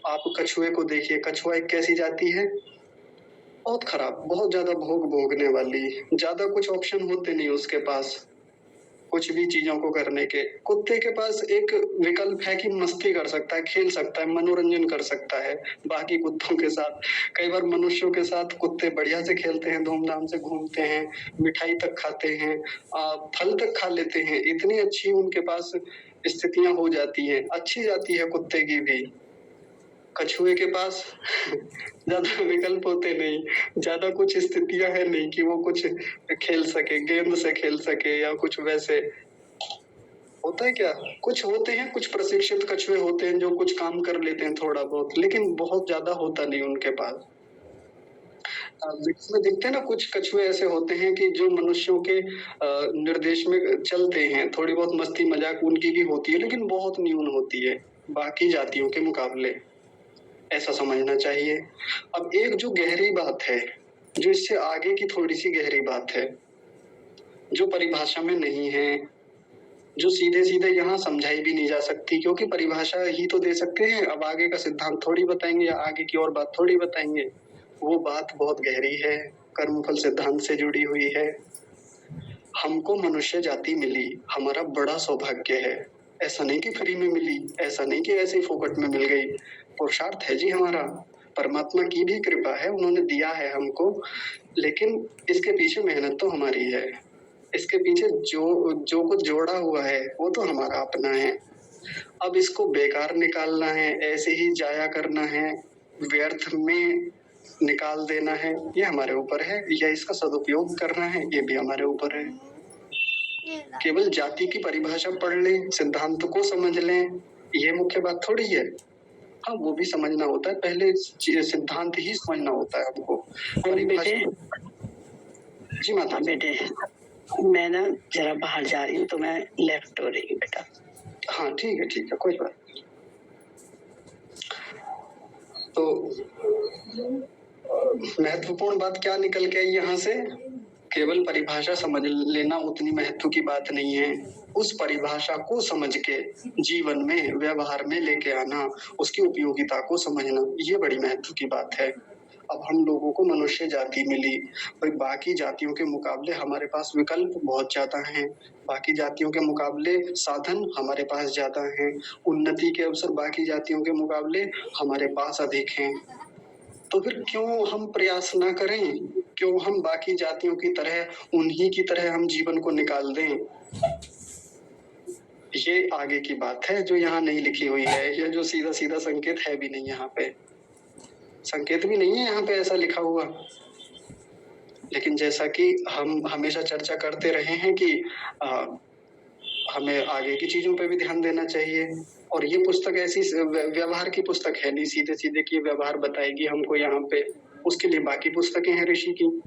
Speaker 1: आप कछुए को देखिए, कछुआ एक कैसी जाति है? बहुत खराब, बहुत ज्यादा भोगने वाली, ज्यादा कुछ ऑप्शन होते नहीं उसके पास कुछ भी चीजों को करने के। कुत्ते के पास एक विकल्प है कि मस्ती कर सकता है, खेल सकता है, मनोरंजन कर सकता है बाकी कुत्तों के साथ। कई बार मनुष्यों के साथ कुत्ते बढ़िया से खेलते हैं, धूमधाम से घूमते हैं, मिठाई तक खाते हैं, फल तक खा लेते हैं, इतनी अच्छी उनके पास स्थितियां हो जाती हैं। अच्छी जाती है कुत्ते की भी। कछुए के पास ज्यादा विकल्प होते नहीं, ज्यादा कुछ स्थितियां है नहीं कि वो कुछ खेल सके, गेंद से खेल सके या कुछ वैसे। होता है क्या? कुछ होते हैं, कुछ प्रशिक्षित कछुए होते हैं जो कुछ काम कर लेते हैं थोड़ा बहुत, लेकिन बहुत ज्यादा होता नहीं उनके पास। में दिखते हैं ना कुछ कछुए ऐसे होते हैं कि जो मनुष्यों के निर्देश में चलते हैं, थोड़ी बहुत मस्ती मजाक उनकी भी होती है, लेकिन बहुत न्यून होती है बाकी जातियों के मुकाबले, ऐसा समझना चाहिए। अब एक जो गहरी बात है, जो इससे आगे की थोड़ी सी गहरी बात है, जो परिभाषा में नहीं है, जो सीधे सीधे यहाँ समझाई भी नहीं जा सकती, क्योंकि परिभाषा ही तो दे सकते हैं, अब आगे का सिद्धांत थोड़ी बताएंगे या आगे की और बात थोड़ी बताएंगे। वो बात बहुत गहरी है, कर्मफल सिद्धांत से जुड़ी हुई है। हमको मनुष्य जाति मिली, हमारा बड़ा सौभाग्य है। ऐसा नहीं कि फ्री में मिली, ऐसा नहीं कि ऐसे ही फोकट में मिल गई, पुरुषार्थ है जी हमारा, परमात्मा की भी कृपा है, उन्होंने दिया है हमको, लेकिन इसके पीछे मेहनत तो हमारी है। इसके पीछे जो जो कुछ जोड़ा हुआ है वो तो हमारा अपना है। अब इसको बेकार निकालना है, ऐसे ही जाया करना है, व्यर्थ में निकाल देना है, ये हमारे ऊपर है, या इसका सदुपयोग करना है, ये भी हमारे ऊपर है। केवल जाति की परिभाषा पढ़ लें, सिद्धांत को समझ लें, ये मुख्य बात थोड़ी है। हाँ, वो भी समझना होता है, पहले सिद्धांत ही समझना होता है हमको।
Speaker 3: बेटे,
Speaker 1: जी माता जी।
Speaker 3: बेटे, मैं ना जरा बाहर जा रही हूँ तो मैं लेफ्ट हो रही हूँ बेटा।
Speaker 1: हाँ ठीक है, कोई बात नहीं। तो महत्वपूर्ण बात क्या निकल के आई यहाँ से? केवल परिभाषा समझ लेना उतनी महत्व की बात नहीं है, उस परिभाषा को समझ के जीवन में व्यवहार में लेके आना, उसकी उपयोगिता को समझना, ये बड़ी महत्व की बात है। अब हम लोगों को मनुष्य जाति मिली, भाई बाकी जातियों के मुकाबले हमारे पास विकल्प बहुत ज्यादा हैं, बाकी जातियों के मुकाबले साधन हमारे पास ज्यादा हैं, उन्नति के अवसर बाकी जातियों के मुकाबले हमारे पास अधिक हैं। तो फिर क्यों हम प्रयास ना करें, क्यों हम बाकी जातियों की तरह उन्हीं की तरह हम जीवन को निकाल दें? ये आगे की बात है जो यहाँ नहीं लिखी हुई है, ये जो सीधा सीधा संकेत है भी नहीं, यहाँ पे संकेत भी नहीं है यहाँ पे ऐसा लिखा हुआ। लेकिन जैसा कि हम हमेशा चर्चा करते रहे हैं कि हमें आगे की चीजों पे भी ध्यान देना चाहिए, और ये पुस्तक ऐसी व्यवहार की पुस्तक है नहीं सीधे सीधे कि व्यवहार बताएगी हमको यहाँ पे, उसके लिए बाकी पुस्तकें हैं ऋषि की।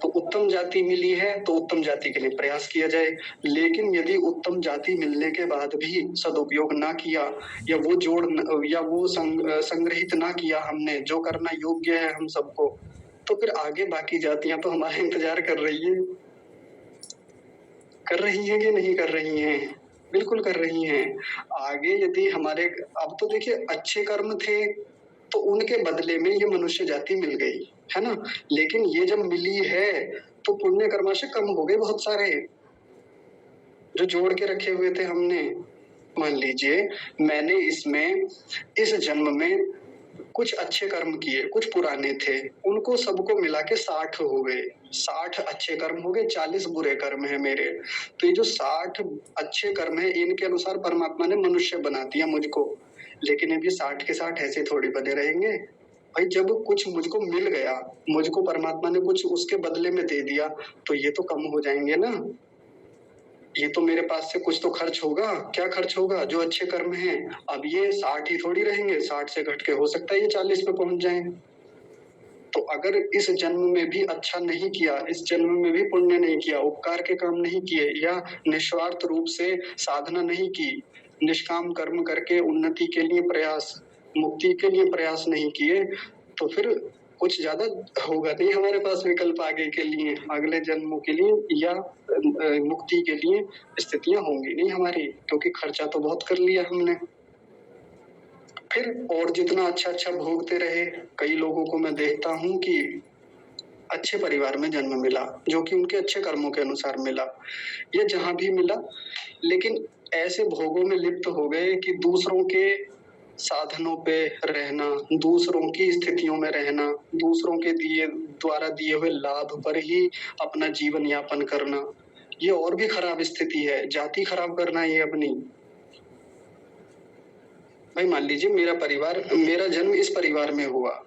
Speaker 1: तो उत्तम जाति मिली है तो उत्तम जाति के लिए प्रयास किया जाए, लेकिन यदि उत्तम जाति मिलने के बाद भी सदुपयोग ना किया, या वो जोड़ या वो संग्रहित ना किया हमने जो करना योग्य है हम सबको, तो फिर आगे बाकी जातियां तो हमारा इंतजार कर रही है कि नहीं कर रही हैं? बिल्कुल कर रही हैं। आगे यदि हमारे, अब तो देखिए अच्छे कर्म थे तो उनके बदले में ये मनुष्य जाति मिल गई है ना, लेकिन ये जब मिली है तो पुण्य कर्माशय कम हो गए बहुत सारे जो जोड़ के रखे हुए थे हमने। मान लीजिए मैंने इसमें इस जन्म में कुछ अच्छे कर्म किए, कुछ पुराने थे, उनको सबको मिला के 60 हो गए, 60 अच्छे कर्म हो गए, 40 बुरे कर्म है मेरे। तो ये जो 60 अच्छे कर्म है इनके अनुसार परमात्मा ने मनुष्य बना दिया मुझको, लेकिन अब ये 60 के 60 ऐसे थोड़ी बने रहेंगे भाई। जब कुछ मुझको मिल गया, मुझको परमात्मा ने कुछ उसके बदले में दे दिया, तो ये तो कम हो जाएंगे ना, ये तो मेरे पास से कुछ तो खर्च होगा। क्या खर्च होगा? जो अच्छे कर्म हैं। अब ये 60 ही थोड़ी रहेंगे, 60 से घट के हो सकता है ये 40 पे पहुंच जाएं। तो अगर इस जन्म में भी अच्छा नहीं किया, इस जन्म में भी पुण्य नहीं किया, उपकार के काम नहीं किए, या निस्वार्थ रूप से साधना नहीं की, निष्काम कर्म करके उन्नति के लिए प्रयास, मुक्ति के लिए प्रयास नहीं किए, तो फिर कुछ ज्यादा होगा नहीं हमारे पास विकल्प आगे के लिए, अगले जन्मों के लिए या मुक्ति के लिए स्थितियां होंगी नहीं हमारी, क्योंकि खर्चा तो बहुत कर लिया हमने। फिर और जितना अच्छा अच्छा भोगते रहे, कई लोगों को मैं देखता हूँ कि अच्छे परिवार में जन्म मिला, जो कि उनके अच्छे कर्मों के अनुसार मिला, या जहां भी मिला, लेकिन ऐसे भोगों में लिप्त हो गए कि दूसरों के साधनों पे रहना, दूसरों की स्थितियों में रहना, दूसरों के द्वारा दिए हुए लाभ पर ही अपना जीवन यापन करना, ये और भी खराब स्थिति है। जाति खराब करना ये अपनी। भाई मान लीजिए मेरा जन्म इस परिवार में हुआ,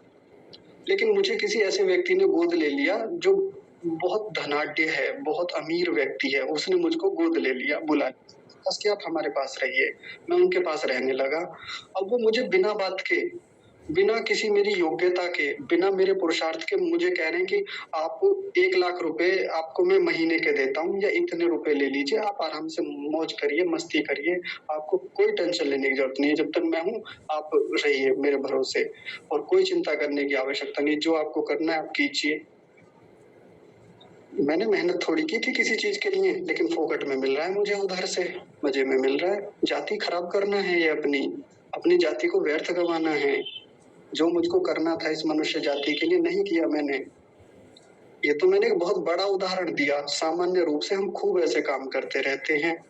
Speaker 1: लेकिन मुझे किसी ऐसे व्यक्ति ने गोद ले लिया जो बहुत धनाढ्य है, बहुत अमीर व्यक्ति है, उसने मुझको गोद ले लिया, बुला बस कि आप हमारे पास रहिए, मैं उनके पास रहने लगा। अब वो मुझे बिना बात के, बिना किसी मेरी योग्यता के, बिना मेरे पुरुषार्थ के मुझे कह रहे हैं कि आप 1 लाख रुपए आपको मैं महीने के देता हूँ, या इतने रुपए ले लीजिए, आप आराम से मौज करिए, मस्ती करिए, आपको कोई टेंशन लेने की जरूरत नहीं है, जब तक मैं हूँ आप रहिए मेरे भरोसे, और कोई चिंता करने की आवश्यकता नहीं, जो आपको करना है आप कीजिए। मैंने मेहनत थोड़ी की थी किसी चीज के लिए, लेकिन फोकट में मिल रहा है मुझे, उधर से मजे में मिल रहा है। जाति खराब करना है ये अपनी जाति को व्यर्थ गंवाना है। जो मुझको करना था इस मनुष्य जाति के लिए नहीं किया मैंने। ये तो मैंने एक बहुत बड़ा उदाहरण दिया। सामान्य रूप से हम खूब ऐसे काम करते रहते हैं।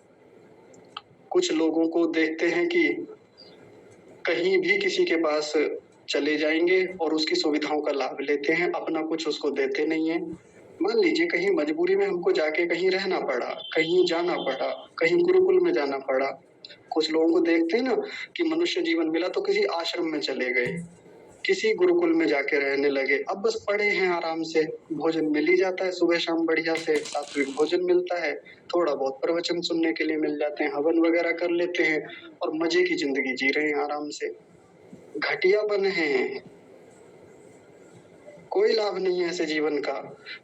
Speaker 1: कुछ लोगों को देखते हैं कि कहीं भी किसी के पास चले जाएंगे और उसकी सुविधाओं का लाभ लेते हैं, अपना कुछ उसको देते नहीं है। मान लीजिए कहीं मजबूरी में हमको जाके कहीं रहना पड़ा, कहीं जाना पड़ा, कहीं गुरुकुल में जाना पड़ा। कुछ लोगों को देखते हैं ना कि मनुष्य जीवन मिला तो किसी आश्रम में चले गए, किसी गुरुकुल में जाके रहने लगे। अब बस पड़े हैं आराम से, भोजन मिल ही जाता है सुबह शाम बढ़िया से, सात्विक भोजन मिलता है, थोड़ा बहुत प्रवचन सुनने के लिए मिल जाते हैं, हवन वगैरह कर लेते हैं और मजे की जिंदगी जी रहे हैं आराम से। घटिया बने हैं, कोई लाभ नहीं है ऐसे जीवन का।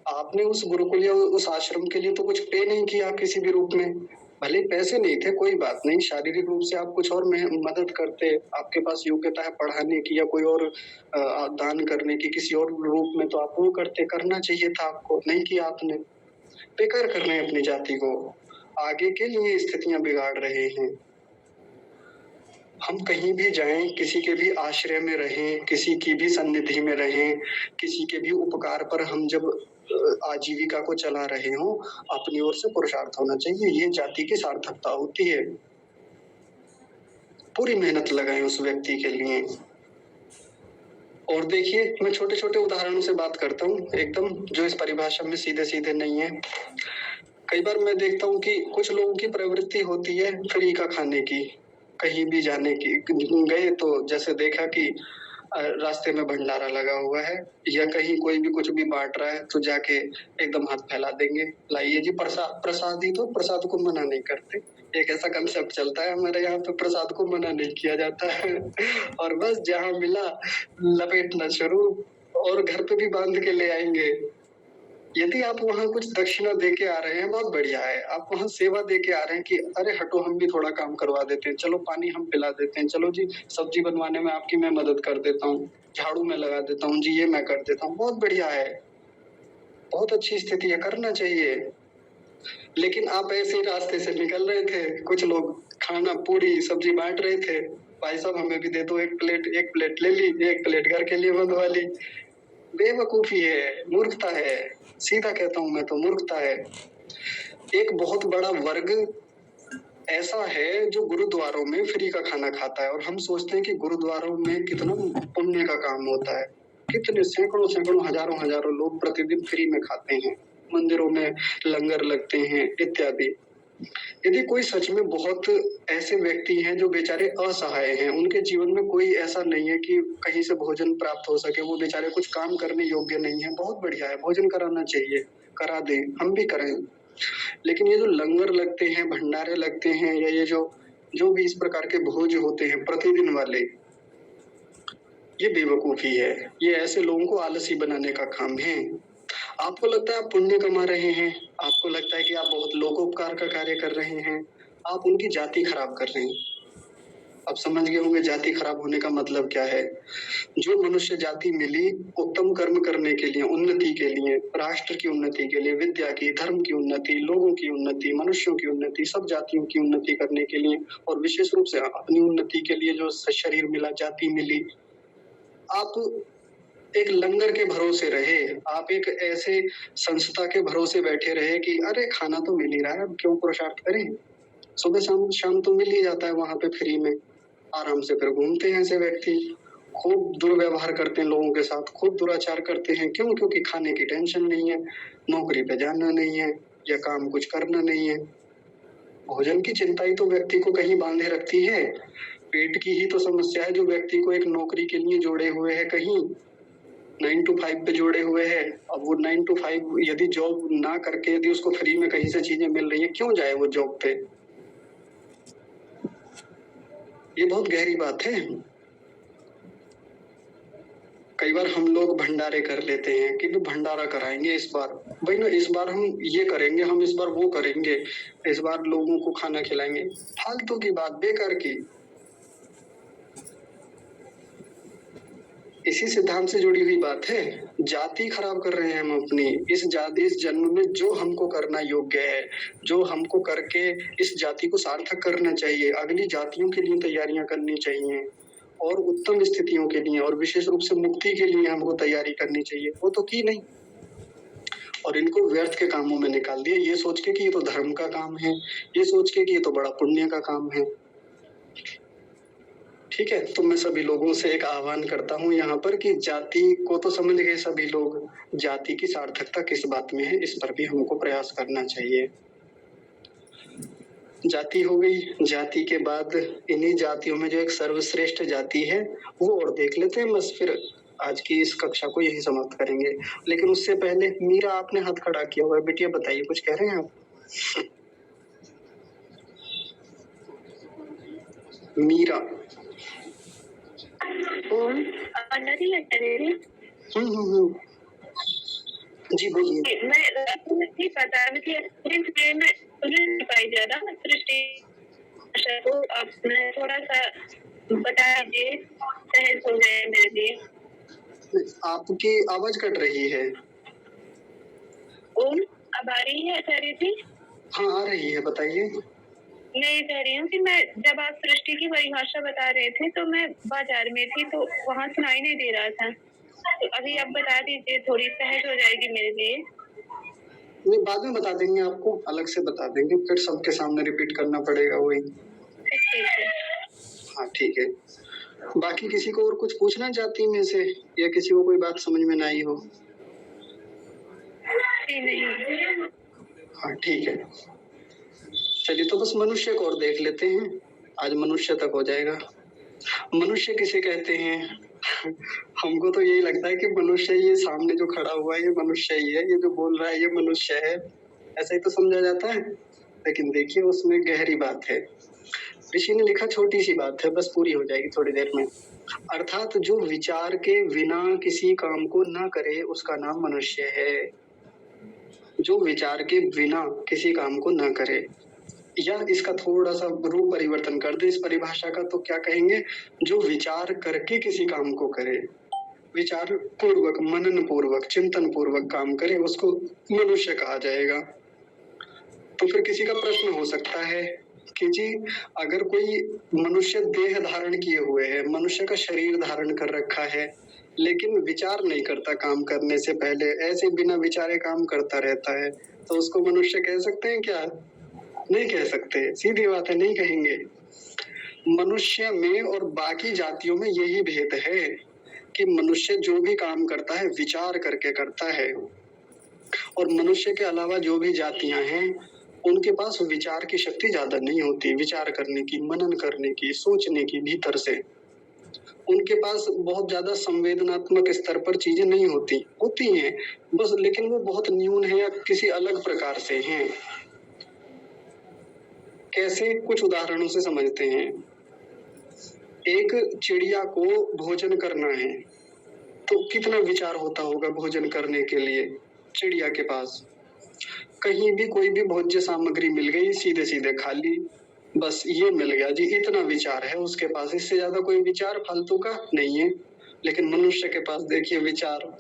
Speaker 1: आपने उस गुरुकुल या उस आश्रम के लिए तो कुछ पे नहीं किया किसी भी रूप में, भले ही पैसे नहीं थे कोई बात नहीं, शारीरिक रूप से आप कुछ और में मदद करते, आपके पास योग्यता है पढ़ाने की या कोई और दान करने की किसी और रूप में, तो आप वो करते, करना चाहिए था आपको, नहीं किया आपने। बेकार कर रहे हैं अपनी जाति को, आगे के लिए स्थितियां बिगाड़ रहे हैं। हम कहीं भी जाएं, किसी के भी आश्रय में रहें, किसी की भी सन्निधि में रहें, किसी के भी उपकार पर हम जब आजीविका को चला रहे हों, अपनी ओर से पुरुषार्थ होना चाहिए, ये जाति की सार्थकता होती है। पूरी मेहनत लगाएं उस व्यक्ति के लिए। और देखिए, मैं छोटे छोटे उदाहरणों से बात करता हूँ, एकदम जो इस परिभाषा में सीधे सीधे नहीं है। कई बार मैं देखता हूँ कि कुछ लोगों की प्रवृत्ति होती है फ्री का खाने की, कहीं भी जाने की, गए तो जैसे देखा कि रास्ते में भंडारा लगा हुआ है या कहीं कोई भी कुछ भी बांट रहा है तो जाके एकदम हाथ फैला देंगे, लाइए जी प्रसाद, प्रसाद ही तो, प्रसाद को मना नहीं करते। एक ऐसा कंसेप्ट चलता है हमारे यहाँ पे, प्रसाद को मना नहीं किया जाता है और बस जहाँ मिला लपेटना शुरू, और घर पे भी बांध के ले आएंगे। यदि आप वहाँ कुछ दक्षिणा दे के आ रहे हैं बहुत बढ़िया है, आप वहाँ सेवा दे के आ रहे हैं कि अरे हटो हम भी थोड़ा काम करवा देते हैं, चलो पानी हम पिला देते हैं, चलो जी सब्जी बनवाने में आपकी मैं मदद कर देता हूँ, झाड़ू में लगा देता हूँ जी, ये मैं कर देता हूँ, बहुत बढ़िया है, बहुत अच्छी स्थिति है, करना चाहिए। लेकिन आप ऐसे रास्ते से निकल रहे थे, कुछ लोग खाना पूरी सब्जी बांट रहे थे, भाई साहब हमें भी दे दो एक प्लेट ले ली, एक प्लेट घर के लिए मंगवा ली। बेवकूफी है, मूर्खता है, सीधा कहता हूं मैं तो, मूर्खता है। एक बहुत बड़ा वर्ग ऐसा है जो गुरुद्वारों में फ्री का खाना खाता है और हम सोचते हैं कि गुरुद्वारों में कितना पुण्य का काम होता है, कितने सैकड़ों सैकड़ों हजारों हजारों लोग प्रतिदिन फ्री में खाते हैं, मंदिरों में लंगर लगते हैं इत्यादि। यदि कोई सच में बहुत ऐसे व्यक्ति हैं जो बेचारे असहाय हैं, उनके जीवन में कोई ऐसा नहीं है कि कहीं से भोजन प्राप्त हो सके, वो बेचारे कुछ काम करने योग्य नहीं है, बहुत बढ़िया है, भोजन कराना चाहिए, करा दें, हम भी करें। लेकिन ये जो लंगर लगते हैं, भंडारे लगते हैं, या ये जो भी इस प्रकार के भोज होते हैं प्रतिदिन वाले, ये बेवकूफी है, ये ऐसे लोगों को आलसी बनाने का काम है। आपको लगता है आप पुण्य कमा रहे हैं, आपको लगता है कि आप बहुत लोकोपकार का कार्य कर रहे हैं, आप उनकी जाति खराब कर रहे हैं। अब समझ गए होंगे जाति खराब होने का मतलब क्या है। जो मनुष्य जाति मिली उत्तम कर्म करने के लिए, उन्नति के लिए, राष्ट्र की उन्नति के लिए, विद्या की, धर्म की उन्नति, लोगों की उन्नति, मनुष्यों की उन्नति, सब जातियों की उन्नति करने के लिए, और विशेष रूप से अपनी उन्नति के लिए जो शरीर मिला, जाति मिली, आप एक लंगर के भरोसे रहे, आप एक ऐसे संस्था के भरोसे बैठे रहे कि अरे खाना तो मिल ही रहा है, अब क्यों पुरुषार्थ करें, सुबह शाम शाम तो मिल ही जाता है वहां पे फ्री में, आराम से फिर घूमते हैं ऐसे व्यक्ति, खूब दुर्व्यवहार करते हैं लोगों के साथ, खूब दुराचार करते हैं, क्यों? क्योंकि खाने की टेंशन नहीं है, नौकरी पे जाना नहीं है या काम कुछ करना नहीं है। भोजन की चिंता ही तो व्यक्ति को कहीं बांधे रखती है, पेट की ही तो समस्या है जो व्यक्ति को एक नौकरी के लिए जोड़े हुए है, कहीं 9 to 5 पे जोड़े हुए हैं। अब वो 9 to 5 यदि जॉब ना करके यदि उसको फ्री में कहीं से चीजें मिल रही है, क्यों जाए वो जॉब पे? ये बहुत गहरी बात है। कई बार हम लोग भंडारे कर लेते हैं कि भंडारा कराएंगे इस बार, भाई ना इस बार हम ये करेंगे, हम इस बार वो करेंगे, इस बार लोगों को खाना खिलाएंगे, फालतू की बात, बेकार की। इसी सिद्धांत से जुड़ी हुई बात है, जाति खराब कर रहे हैं हम अपनी, इस जन्म में जो हमको करना योग्य है, जो हमको करके इस जाति को सार्थक करना चाहिए, अगली जातियों के लिए तैयारियां करनी चाहिए और उत्तम स्थितियों के लिए और विशेष रूप से मुक्ति के लिए हमको तैयारी करनी चाहिए, वो तो की नहीं, और इनको व्यर्थ के कामों में निकाल दिया, ये सोच के कि ये तो धर्म का काम है, ये सोच के कि ये तो बड़ा पुण्य का काम है। ठीक है, तो मैं सभी लोगों से एक आह्वान करता हूँ यहाँ पर कि जाति को तो समझ गए सभी लोग, जाति की सार्थकता किस बात में है, इस पर भी हमको प्रयास करना चाहिए। जाति हो गई, जाति के बाद इन्हीं जातियों में जो एक सर्वश्रेष्ठ जाति है वो और देख लेते हैं, बस फिर आज की इस कक्षा को यही समाप्त करेंगे। लेकिन उससे पहले मीरा, आपने हाथ खड़ा किया हुआ है, बिटिया बताइए, कुछ कह रहे हैं आप? मीरा। जी बोलिए।
Speaker 4: मैं बता रही थी मैं पाई ज्यादा सृष्टि को अब मैं थोड़ा सा बता दीजिए, सहज हो जाए मेरे लिए।
Speaker 1: आपकी आवाज कट रही है।
Speaker 4: ओम, अब आ रही है आचार्य जी?
Speaker 1: हाँ आ रही है, बताइए।
Speaker 4: मैं ये कह रही हूँ कि मैं जब आप सृष्टि की परिभाषा बता रहे थे तो मैं बाजार में थी तो वहाँ सुनाई नहीं दे रहा था, तो अभी आप बता दीजिए, थोड़ी सहज हो जाएगी मेरे लिए।
Speaker 1: नहीं, बाद में बता देंगे आपको, अलग से बता देंगे, फिर सबके सामने रिपीट करना पड़ेगा वही।
Speaker 4: ठीक है।
Speaker 1: हाँ ठीक है। बाकी किसी को और कुछ पूछना जाति में से, या किसी को कोई बात समझ में ना आई हो?
Speaker 4: नहीं।
Speaker 1: हाँ ठीक है, चलिए तो बस मनुष्य को और देख लेते हैं, आज मनुष्य तक हो जाएगा। मनुष्य किसे कहते हैं? हमको तो यही लगता है कि मनुष्य, ये सामने जो खड़ा हुआ है ये मनुष्य ही है, ये जो बोल रहा है ये मनुष्य है, ऐसा ही तो समझा जाता है। लेकिन देखिए उसमें गहरी बात है। ऋषि ने लिखा, छोटी सी बात है, बस पूरी हो जाएगी थोड़ी देर में। अर्थात जो विचार के बिना किसी काम को ना करे उसका नाम मनुष्य है। जो विचार के बिना किसी काम को ना करे, या इसका थोड़ा सा रूप परिवर्तन कर दे इस परिभाषा का, तो क्या कहेंगे? जो विचार करके किसी काम को करे, विचार पूर्वक, मनन पूर्वक, चिंतन पूर्वक काम करे, उसको मनुष्य कहा जाएगा। तो फिर किसी का प्रश्न हो सकता है कि जी अगर कोई मनुष्य देह धारण किए हुए है, मनुष्य का शरीर धारण कर रखा है, लेकिन विचार नहीं करता काम करने से पहले, ऐसे बिना विचारे काम करता रहता है, तो उसको मनुष्य कह सकते हैं क्या? नहीं कह सकते, सीधी बात है, नहीं कहेंगे। मनुष्य में और बाकी जातियों में यही भेद है कि मनुष्य जो भी काम करता है विचार करके करता है, और मनुष्य के अलावा जो भी जातियां हैं उनके पास विचार की शक्ति ज्यादा नहीं होती, विचार करने की, मनन करने की, सोचने की भीतर से। उनके पास बहुत ज्यादा संवेदनात्मक स्तर पर चीजें नहीं होती हैं बस, लेकिन वो बहुत न्यून है या किसी अलग प्रकार से हैं। कैसे? कुछ उदाहरणों से समझते हैं। एक चिड़िया को भोजन करना है तो कितना विचार होता होगा भोजन करने के लिए चिड़िया के पास। कहीं भी कोई भी भोज्य सामग्री मिल गई, सीधे सीधे खा ली, बस ये मिल गया जी, इतना विचार है उसके पास, इससे ज्यादा कोई विचार फालतू का नहीं है। लेकिन मनुष्य के पास देखिए विचार।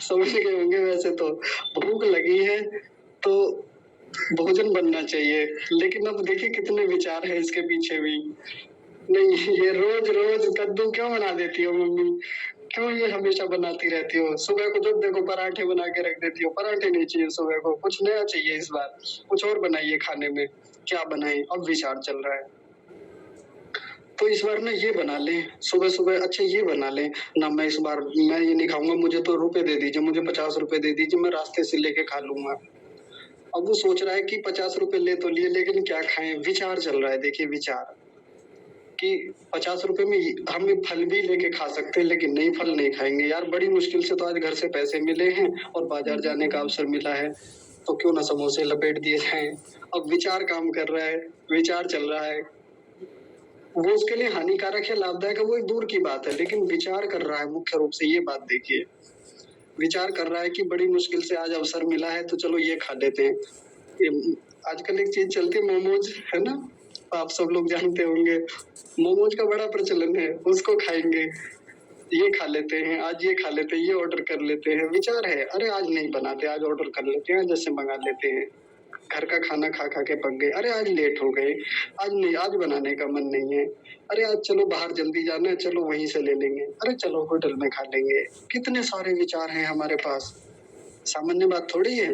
Speaker 1: समझ गए होंगे। वैसे तो भूख लगी है तो भोजन बनना चाहिए, लेकिन अब देखिए कितने विचार है इसके पीछे भी। नहीं, ये रोज रोज कद्दू क्यों बना देती हो मम्मी, क्यों ये हमेशा बनाती रहती हो? सुबह को जब देखो पराठे बना के रख देती हो, पराठे नहीं चाहिए सुबह को, कुछ नया चाहिए इस बार, कुछ और बनाइए खाने में। क्या बनाए? अब विचार चल रहा है तो इस बार ना ये बना ले सुबह सुबह, अच्छा ये बना ले ना, मैं इस बार मैं ये नहीं खाऊंगा, मुझे तो रुपए दे दीजिए, मुझे 50 रुपए दे दीजिए, मैं रास्ते से लेके खा लूंगा। अब वो सोच रहा है कि 50 रुपए ले तो लिए, लेकिन क्या खाएं? विचार चल रहा है, देखिए विचार कि 50 रुपए में हम फल भी लेके खा सकते हैं, लेकिन नहीं, फल नहीं खाएंगे यार, बड़ी मुश्किल से तो आज घर से पैसे मिले हैं और बाजार जाने का अवसर मिला है, तो क्यों ना समोसे लपेट दिए जाएं। अब विचार काम कर रहा है, विचार चल रहा है। वो उसके लिए हानिकारक है लाभदायक है वो एक दूर की बात है, लेकिन विचार कर रहा है मुख्य रूप से, ये बात देखिए। विचार कर रहा है कि बड़ी मुश्किल से आज अवसर मिला है तो चलो ये खा लेते हैं। आजकल एक चीज चलती है मोमोज, है ना, आप सब लोग जानते होंगे, मोमोज का बड़ा प्रचलन है, उसको खाएंगे, ये खा लेते हैं, आज ये खा लेते हैं, ये ऑर्डर कर लेते हैं। विचार है, अरे आज नहीं बनाते, आज ऑर्डर कर लेते हैं, जैसे मंगा लेते हैं। घर का खाना खा खा के पक गए, अरे आज लेट हो गए, आज नहीं, आज बनाने का मन नहीं है, अरे आज चलो बाहर जल्दी जाना है, चलो वहीं से ले लेंगे, अरे चलो होटल में खा लेंगे। कितने सारे विचार हैं हमारे पास, सामान्य बात थोड़ी है।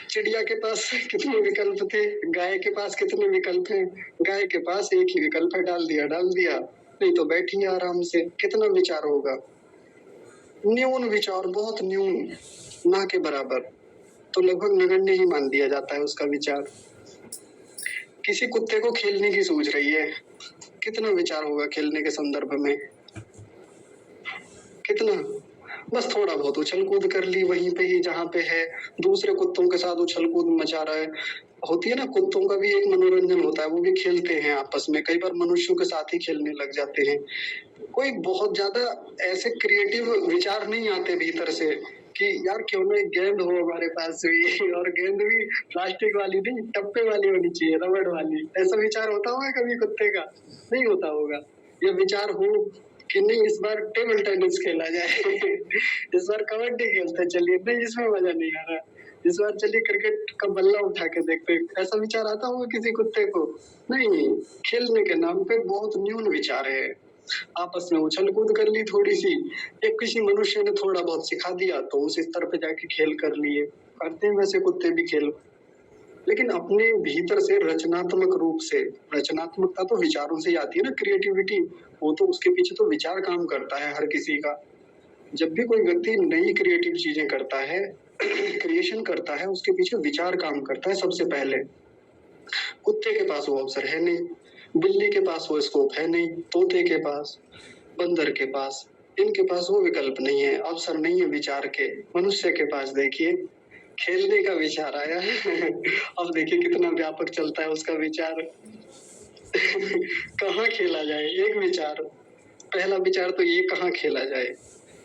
Speaker 1: चिड़िया के पास कितने विकल्प थे, गाय के पास कितने विकल्प हैं। गाय के पास एक ही विकल्प है, डाल दिया, नहीं तो बैठी है आराम से। कितना विचार होगा? न्यून विचार, बहुत न्यून, ना के बराबर, तो लगभग नगण्य ही मान दिया जाता है उसका विचार। किसी कुत्ते को खेलने की सूझ रही है, कितना विचार होगा खेलने के संदर्भ में? कितना? बस थोड़ा बहुत उछल कूद कर ली वहीं पे ही जहाँ पे है, दूसरे कुत्तों के साथ उछल कूद मचा रहा है। होती है ना, कुत्तों का भी एक मनोरंजन होता है, वो भी खेलते हैं आपस में, कई बार मनुष्यों के साथ ही खेलने लग जाते हैं। कोई बहुत ज्यादा ऐसे क्रिएटिव विचार नहीं आते भीतर से कि यार क्यों ना एक गेंद हो हमारे पास भी, और गेंद भी प्लास्टिक वाली नहीं, टप्पे वाली होनी चाहिए, रबड़ वाली। ऐसा विचार होता होगा कभी कुत्ते का? नहीं होता होगा। ये विचार हो कि नहीं इस बार टेबल टेनिस खेला जाए, इस बार कबड्डी खेलते चलिए, नहीं इसमें मजा नहीं आ रहा, इस बार चलिए क्रिकेट का बल्ला उठा के देखते। ऐसा विचार आता होगा किसी कुत्ते को? नहीं। खेलने के नाम पे बहुत न्यून विचार है। आपस में उछल कूद कर ली थोड़ी सी, एक किसी मनुष्य ने थोड़ा बहुत सिखा दिया तो उस स्तर पे जाके खेल कर लिए। करते हैं वैसे कुत्ते भी खेल, लेकिन अपने भीतर से रचनात्मक रूप से, रचनात्मकता तो विचारों से ही आती है ना, क्रिएटिविटी, वो तो उसके पीछे तो विचार काम करता है हर किसी का। जब भी कोई व्यक्ति नई क्रिएटिव चीजें करता है, क्रिएशन करता है, उसके पीछे विचार काम करता है सबसे पहले। कुत्ते के पास वो अवसर है नहीं, बिल्ली के पास वो स्कोप है नहीं, तोते के पास, बंदर के पास, इनके पास वो विकल्प नहीं है, अवसर नहीं है विचार के। मनुष्य के पास देखिए खेलने का विचार आया है। अब देखिए कितना व्यापक चलता है उसका विचार। कहाँ खेला जाए, एक विचार, पहला विचार तो ये, कहाँ खेला जाए।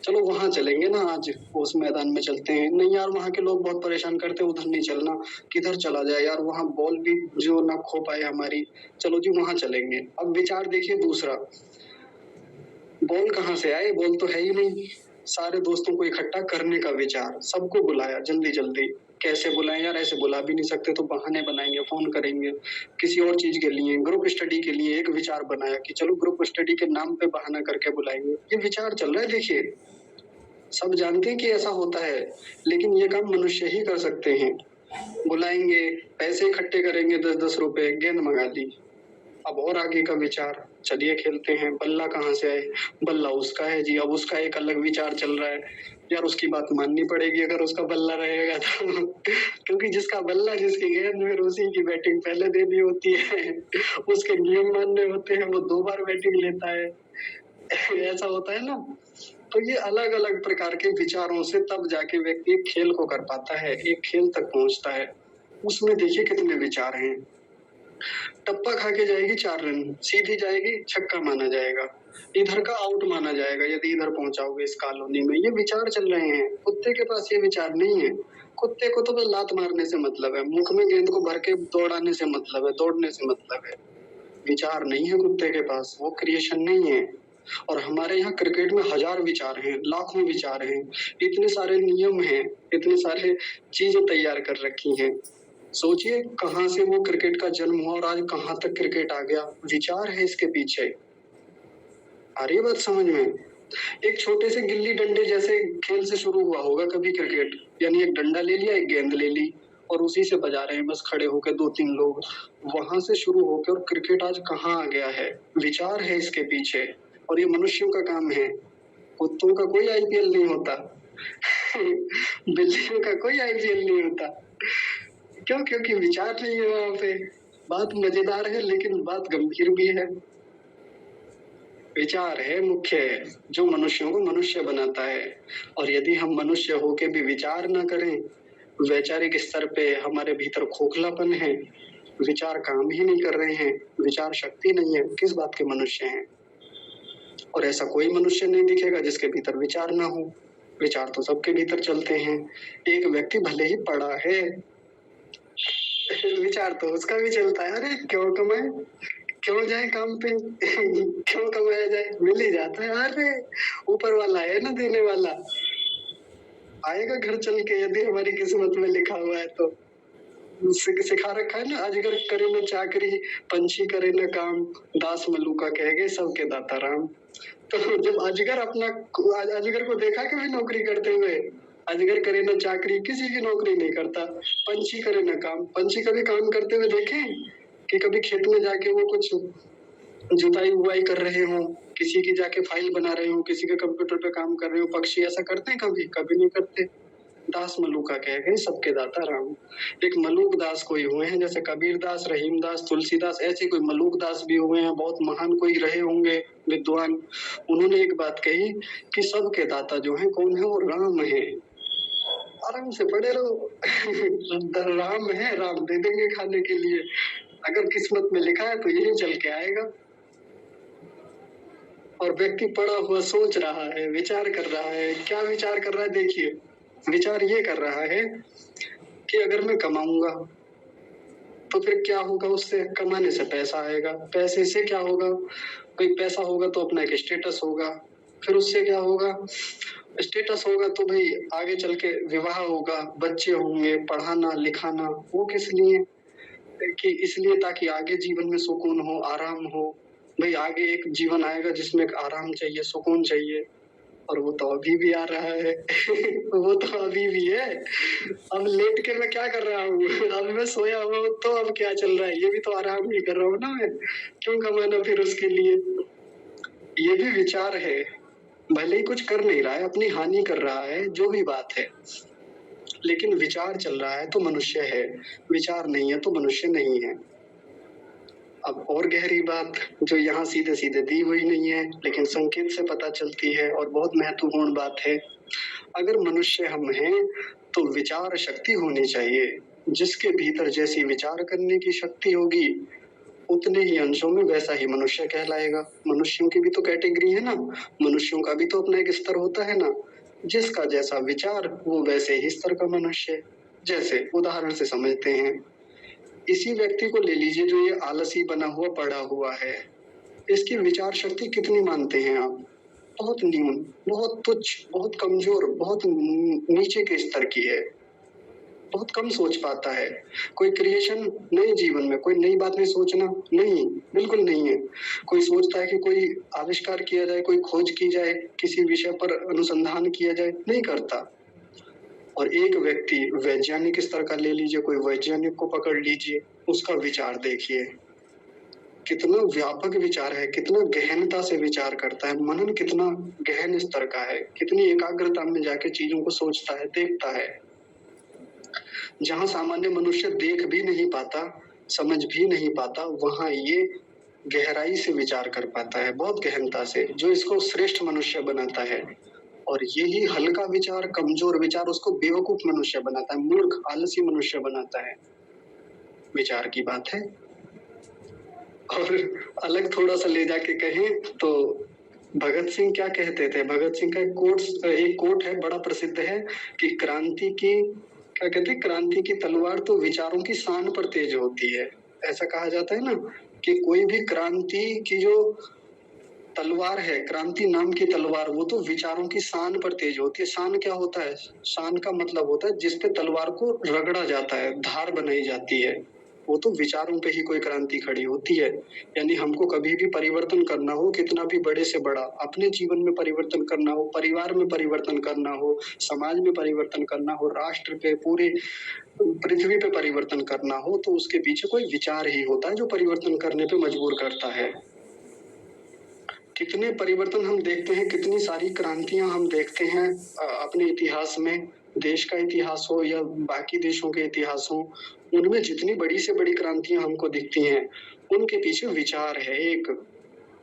Speaker 1: चलो वहां चलेंगे ना, आज उस मैदान में चलते हैं। नहीं यार वहां के लोग बहुत परेशान करते हैं, उधर नहीं चलना। किधर चला जाए यार, वहां बॉल भी जो ना खो पाए हमारी, चलो जी वहां चलेंगे। अब विचार देखिए दूसरा, बॉल कहाँ से आए, बॉल तो है ही नहीं। सारे दोस्तों को इकट्ठा करने का विचार, सबको बुलाया जल्दी जल्दी। कैसे बुलाएं यार, ऐसे बुला भी नहीं सकते, तो बहाने बनाएंगे, फोन करेंगे किसी और चीज के लिए, ग्रुप स्टडी के लिए एक विचार बनाया कि चलो ग्रुप स्टडी के नाम पे बहाना करके बुलाएंगे। ये विचार चल रहा है देखिए। सब जानते हैं कि ऐसा होता है, लेकिन ये काम मनुष्य ही कर सकते हैं। बुलाएंगे, पैसे इकट्ठे करेंगे, 10-10 रुपए, गेंद मंगा ली। अब और आगे का विचार, चलिए खेलते हैं। बल्ला कहाँ से आए, बल्ला उसका है जी। अब उसका एक अलग विचार चल रहा है, यार उसकी बात माननी पड़ेगी अगर उसका बल्ला रहेगा तो। क्योंकि जिसका बल्ला, जिसकी गेंद, फिर उसी की बैटिंग पहले देनी होती है, उसके नियम मानने होते हैं, वो 2 बार बैटिंग लेता है। ऐसा होता है ना। तो ये अलग अलग प्रकार के विचारों से तब जाके व्यक्ति एक खेल को कर पाता है, एक खेल तक पहुंचता है। उसमें देखिए कितने विचार हैं। टप्पा खा के जाएगी 4 रन, सीधी जाएगी छक्का माना जाएगा, इधर का आउट माना जाएगा यदि इधर पहुंचाओगे इस कॉलोनी में। ये विचार चल रहे हैं। कुत्ते के पास ये विचार नहीं है। कुत्ते को तो बस लात मारने से मतलब है, मुख में गेंद को भर के दौड़ाने से मतलब है, दौड़ने से मतलब है। विचार नहीं है कुत्ते के पास, वो क्रिएशन नहीं है। और हमारे यहाँ क्रिकेट में 1000 विचार हैं, लाखों विचार हैं, इतने सारे नियम हैं, इतने सारे चीजें तैयार कर रखी हैं। सोचिए कहाँ से वो क्रिकेट का जन्म हुआ और आज कहाँ तक क्रिकेट आ गया। विचार है इसके पीछे। आ रही है बात समझ में? एक छोटे से गिल्ली डंडे जैसे खेल से शुरू हुआ होगा कभी क्रिकेट, यानी एक डंडा ले लिया, एक गेंद ले ली और उसी से बजा रहे हैं बस खड़े होकर 2-3 लोग। वहां से शुरू होकर और क्रिकेट आज कहाँ आ गया है। विचार है इसके पीछे, और ये मनुष्यों का काम है। कुत्तों का कोई आईपीएल नहीं होता। बिल्लियों का कोई आईपीएल नहीं होता। क्यों? क्योंकि विचार नहीं है वहां पे। बात मजेदार है लेकिन बात गंभीर भी है। विचार है मुख्य, जो मनुष्यों को मनुष्य बनाता है। और यदि हम मनुष्य होके भी विचार ना करें, वैचारिक स्तर पे हमारे भीतर खोखलापन है, विचार काम ही नहीं कर रहे हैं, विचार शक्ति नहीं है, किस बात के मनुष्य हैं? और ऐसा कोई मनुष्य नहीं दिखेगा जिसके भीतर विचार ना हो। विचार तो सबके भीतर चलते हैं। एक व्यक्ति भले ही पढ़ा है, विचार तो उसका भी चलता है, अरे क्यों कमाए, क्यों जाए काम पे, क्यों कमाया जाए, मिल ही जाता है। अरे ऊपर वाला है ना देने वाला, आएगा घर चल के यदि हमारी किस्मत में लिखा हुआ है तो। सिखा रखा है ना, अजगर करे न चाकरी, पंछी करे न काम, दास मलूका कह गए सबके दाता राम। तो जब अजगर को देखा कभी नौकरी करते हुए,
Speaker 5: अजगर करे ना चाकरी, किसी की नौकरी नहीं करता। पंछी करे ना काम, पंछी कभी काम करते हुए देखे कि कभी खेत में जाके वो कुछ जुताई बुआई कर रहे हो, किसी की जाके फाइल बना रहे हो, किसी के कंप्यूटर पे काम कर रहे हो? पक्षी ऐसा करते हैं कभी? कभी नहीं करते। दास मलूका कह गए सबके दाता राम। एक मलूक दास कोई हुए हैं, जैसे कबीर दास, रहीम दास, तुलसीदास, ऐसे कोई मलूक दास भी हुए हैं, बहुत महान कोई रहे होंगे विद्वान। उन्होंने एक बात कही कि सबके दाता जो है कौन है? वो राम है। आराम से पड़े रहो राम है, राम दे देंगे खाने के लिए। अगर किस्मत में लिखा है तो यही चल के आएगा। और व्यक्ति पड़ा हुआ सोच रहा है, विचार कर रहा है। क्या विचार कर रहा है? देखिए, विचार ये कर रहा है कि अगर मैं कमाऊंगा तो फिर क्या होगा? उससे कमाने से पैसा आएगा, पैसे से क्या होगा? कोई पैसा होगा तो अपना एक स्टेटस होगा, फिर उससे क्या होगा? स्टेटस होगा तो भाई आगे चल के विवाह होगा, बच्चे होंगे, पढ़ाना लिखाना। वो किस लिए? कि इसलिए ताकि आगे जीवन में सुकून हो, आराम हो। भाई आगे एक जीवन आएगा जिसमें एक आराम चाहिए, सुकून चाहिए, और वो तो अभी भी आ रहा है वो तो अभी भी है। अब लेट के मैं क्या कर रहा हूँ? अब मैं सोया हुआ हूँ तो अब क्या चल रहा है? ये भी तो आराम ही कर रहा हूँ ना मैं। क्यों कमाना फिर उसके लिए? ये भी विचार है। भले ही कुछ कर नहीं रहा है, अपनी हानि कर रहा है, जो भी बात है, लेकिन विचार चल रहा है तो मनुष्य है, विचार नहीं है तो मनुष्य नहीं है। अब और गहरी बात जो यहाँ सीधे सीधे दी हुई नहीं है, लेकिन संकेत से पता चलती है और बहुत महत्वपूर्ण बात है। अगर मनुष्य हम हैं तो विचार शक्ति होनी चाहिए। जिसके भीतर जैसी विचार करने की शक्ति होगी उतने ही अंशों में वैसा ही मनुष्य कहलाएगा। मनुष्यों की भी तो कैटेगरी है ना, मनुष्यों का भी तो अपना एक स्तर होता है ना। जिसका जैसा विचार वो वैसे ही स्तर का मनुष्य। जैसे उदाहरण से समझते हैं, इसी व्यक्ति को ले लीजिए जो ये आलसी बना हुआ पड़ा हुआ है। इसकी विचार शक्ति कितनी मानते हैं आप? बहुत न्यून, बहुत तुच्छ, बहुत कमजोर, बहुत नीचे के स्तर की है। बहुत कम सोच पाता है। कोई क्रिएशन नए जीवन में, कोई नई बात नहीं सोचना, नहीं, बिल्कुल नहीं है। कोई सोचता है कि कोई आविष्कार किया जाए, कोई खोज की जाए, किसी विषय पर अनुसंधान किया जाए, नहीं करता। और एक व्यक्ति वैज्ञानिक स्तर का ले लीजिए, कोई वैज्ञानिक को पकड़ लीजिए, उसका विचार देखिए, कितना व्यापक विचार है, कितना गहनता से विचार करता है, मनन कितना गहन स्तर का है, कितनी एकाग्रता में जाके चीजों को सोचता है, देखता है। जहां सामान्य मनुष्य देख भी नहीं पाता, समझ भी नहीं पाता, वहां ये गहराई से विचार कर पाता है, बहुत गहनता से, जो इसको श्रेष्ठ मनुष्य बनाता है। और यही हल्का विचार, कमजोर विचार उसको बेवकूफ मनुष्य बनाता है, मूर्ख, आलसी मनुष्य बनाता है। विचार की बात है। और अलग थोड़ा सा ले जाके कहें तो भगत सिंह क्या कहते थे? भगत सिंह का एक कोट है, बड़ा प्रसिद्ध है कि क्रांति की, क्या कहते हैं, क्रांति की तलवार तो विचारों की शान पर तेज होती है। ऐसा कहा जाता है ना कि कोई भी क्रांति की जो तलवार है, क्रांति नाम की तलवार, वो तो विचारों की शान पर तेज होती है। शान क्या होता है? शान का मतलब होता है जिस पे तलवार को रगड़ा जाता है, धार बनाई जाती है, वो तो विचारों पे ही कोई क्रांति खड़ी होती है। यानी हमको कभी भी परिवर्तन करना हो, कितना भी बड़े से बड़ा, अपने जीवन में परिवर्तन करना हो, परिवार में परिवर्तन करना हो, समाज में परिवर्तन करना हो, राष्ट्र पे, पूरे पृथ्वी पे परिवर्तन करना हो, तो उसके पीछे कोई विचार ही होता है जो परिवर्तन करने पे मजबूर करता है। कितने परिवर्तन हम देखते हैं, कितनी सारी क्रांतियां हम देखते हैं अपने इतिहास में, देश का इतिहास हो या बाकी देशों के इतिहास हो, उनमें जितनी बड़ी से बड़ी क्रांतियां हमको दिखती हैं, उनके पीछे विचार है। एक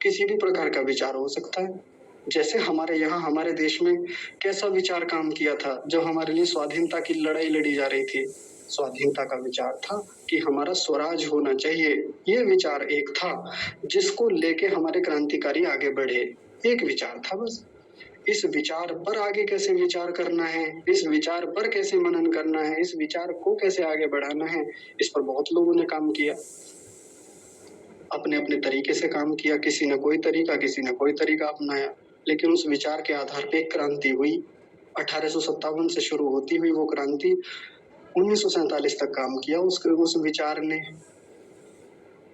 Speaker 5: किसी भी प्रकार का विचार हो सकता है। जैसे हमारे यहाँ, हमारे देश में कैसा विचार काम किया था जब हमारे लिए स्वाधीनता की लड़ाई लड़ी जा रही थी? स्वाधीनता का विचार था कि हमारा स्वराज होना चाहिए। ये विचार एक था जिसको लेके हमारे क्रांतिकारी आगे बढ़े। एक विचार था बस। इस विचार पर आगे कैसे विचार करना है, इस विचार पर कैसे मनन करना है, इस विचार को कैसे आगे बढ़ाना है, इस पर बहुत लोगों ने काम किया, अपने अपने तरीके से काम किया। किसी ने कोई तरीका अपनाया, लेकिन उस विचार के आधार पे एक क्रांति हुई। 1857 से शुरू होती हुई वो क्रांति 1947 तक काम किया उस विचार ने,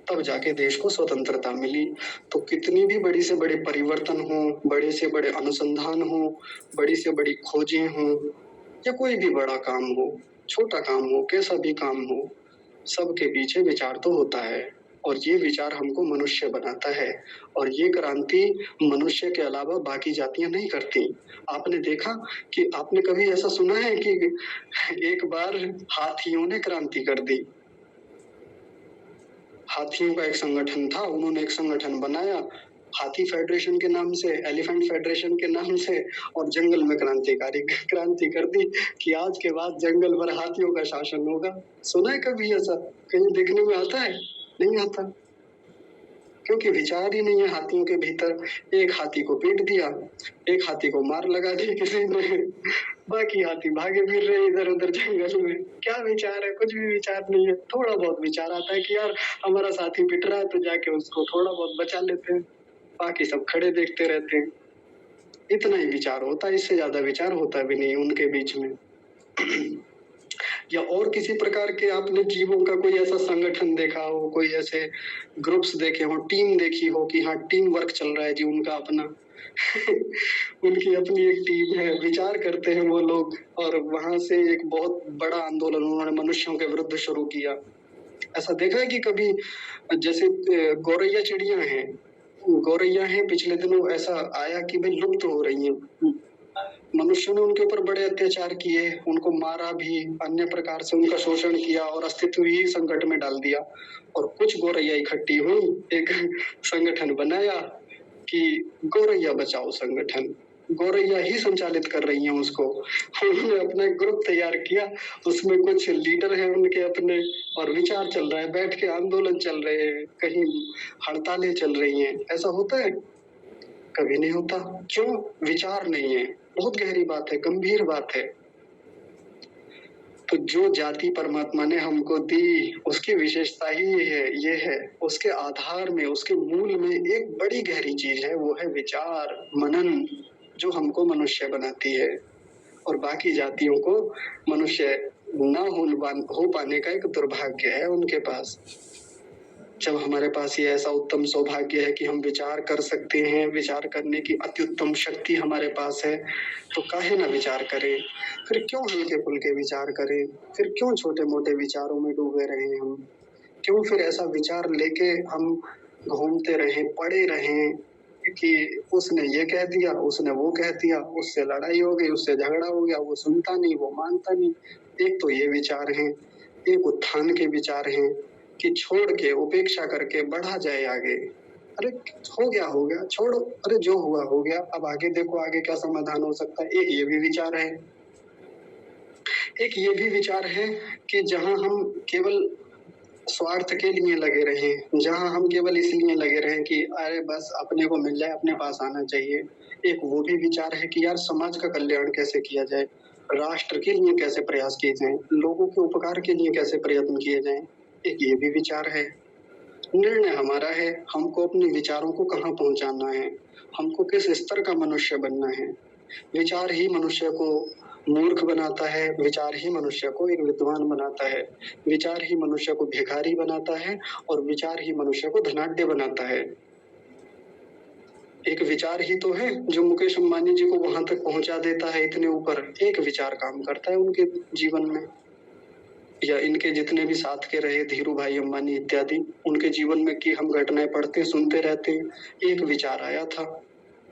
Speaker 5: तब जाके देश को स्वतंत्रता मिली। तो कितनी भी बड़ी से बड़े परिवर्तन हो, बड़े से बड़े अनुसंधान हो, बड़ी से बड़ी खोजें हो, या कोई भी बड़ा काम हो, छोटा काम हो, कैसा भी काम हो, सबके पीछे विचार तो होता है और ये विचार हमको मनुष्य बनाता है और ये क्रांति मनुष्य के अलावा बाकी जातियां नहीं करती। आपने देखा कि आपने कभी ऐसा सुना है कि एक बार हाथियों ने क्रांति कर दी? हाथियों का एक संगठन था, उन्होंने एक संगठन बनाया हाथी फेडरेशन के नाम से, एलिफेंट फेडरेशन के नाम से, और जंगल में क्रांति कर दी कि आज के बाद जंगल पर हाथियों का शासन होगा। सुना है कभी ऐसा? कहीं देखने में आता है? नहीं आता, क्योंकि विचार ही नहीं है हाथियों के भीतर। एक हाथी को पीट दिया, एक हाथी को मार लगा दी किसी ने, बाकी हाथी भागे फिर रहे इधर उधर जंगल में। क्या विचार है? कुछ भी विचार नहीं है। थोड़ा बहुत विचार आता है कि यार हमारा साथी पिट रहा है तो जाके उसको थोड़ा बहुत बचा लेते हैं, बाकी सब खड़े देखते रहते हैं। इतना ही विचार होता है, इससे ज्यादा विचार होता भी नहीं उनके बीच में। या और किसी प्रकार के आपने जीवों का कोई ऐसा संगठन देखा हो, कोई ऐसे ग्रुप्स देखे हो, टीम देखी हो कि हाँ टीम वर्क चल रहा है जी उनका अपना उनकी अपनी एक टीम है, विचार करते हैं वो लोग, और वहां से एक बहुत बड़ा आंदोलन उन्होंने मनुष्यों के विरुद्ध शुरू किया। ऐसा देखा है कि कभी जैसे गौरैया चिड़िया हैं, पिछले दिनों ऐसा आया कि भाई लुप्त हो रही हैं। मनुष्यों ने उनके ऊपर बड़े अत्याचार किए, उनको मारा भी, अन्य प्रकार से उनका शोषण किया और अस्तित्व ही संकट में डाल दिया। और कुछ गौरैया इकट्ठी हुई, एक संगठन बनाया कि गौरैया बचाओ संगठन। गौरैया ही संचालित कर रही हैं उसको। उन्होंने अपना एक ग्रुप तैयार किया, उसमें कुछ लीडर हैं उनके अपने, और विचार चल रहा है, बैठ के आंदोलन चल रहे हैं, कहीं हड़तालें चल रही हैं। ऐसा होता है? कभी नहीं होता। क्यों? विचार नहीं है। बहुत गहरी बात है, गंभीर बात है। तो जो जाति परमात्मा ने हमको दी उसकी विशेषता ही ये है, उसके आधार में, उसके मूल में एक बड़ी गहरी चीज है, वो है विचार, मनन, जो हमको मनुष्य बनाती है। और बाकी जातियों को मनुष्य न हो पाने का एक दुर्भाग्य है उनके पास। जब हमारे पास ये ऐसा उत्तम सौभाग्य है कि हम विचार कर सकते हैं, विचार करने की अत्युत्तम शक्ति हमारे पास है, तो काहे ना विचार करें? फिर क्यों हल्के फुल्के विचार करें? फिर क्यों छोटे मोटे विचारों में डूबे रहें हम? क्यों फिर ऐसा विचार लेके हम घूमते रहें, पड़े रहें कि उसने ये कह दिया, उसने वो कह दिया, उससे लड़ाई हो गई, उससे झगड़ा हो गया, वो सुनता नहीं, वो मानता नहीं। एक तो ये विचार हैं, एक उत्थान के विचार हैं कि छोड़ के, उपेक्षा करके बढ़ा जाए आगे। अरे हो गया, छोड़ो, अरे जो हुआ हो गया, अब आगे देखो आगे क्या समाधान हो सकता है। एक ये भी विचार है। एक ये भी विचार है कि जहां हम केवल स्वार्थ के लिए लगे रहे, जहां हम केवल इसलिए लगे रहे कि अरे बस अपने को मिल जाए, अपने पास आना चाहिए। एक वो भी विचार है कि यार समाज का कल्याण कैसे किया जाए, राष्ट्र के लिए कैसे प्रयास किए जाएं, लोगों के उपकार के लिए कैसे प्रयत्न किए जाएं। एक ये भी विचार है। निर्णय हमारा है, हमको अपने विचारों को कहाँ पहुंचाना है, हमको किस स्तर का मनुष्य बनना है। विचार ही मनुष्य को मूर्ख बनाता है, विचार ही मनुष्य को एक विद्वान बनाता है, विचार ही मनुष्य को भिखारी बनाता है, और विचार ही मनुष्य को धनाढ्य बनाता है। एक विचार ही तो है जो मुकेश अंबानी जी को वहां तक पहुंचा देता है, इतने ऊपर। एक विचार काम करता है उनके जीवन में, या इनके जितने भी साथ के रहे, धीरू भाई अंबानी इत्यादि, उनके जीवन में की हम घटनाएं पढ़ते सुनते रहते हैं। एक विचार आया था,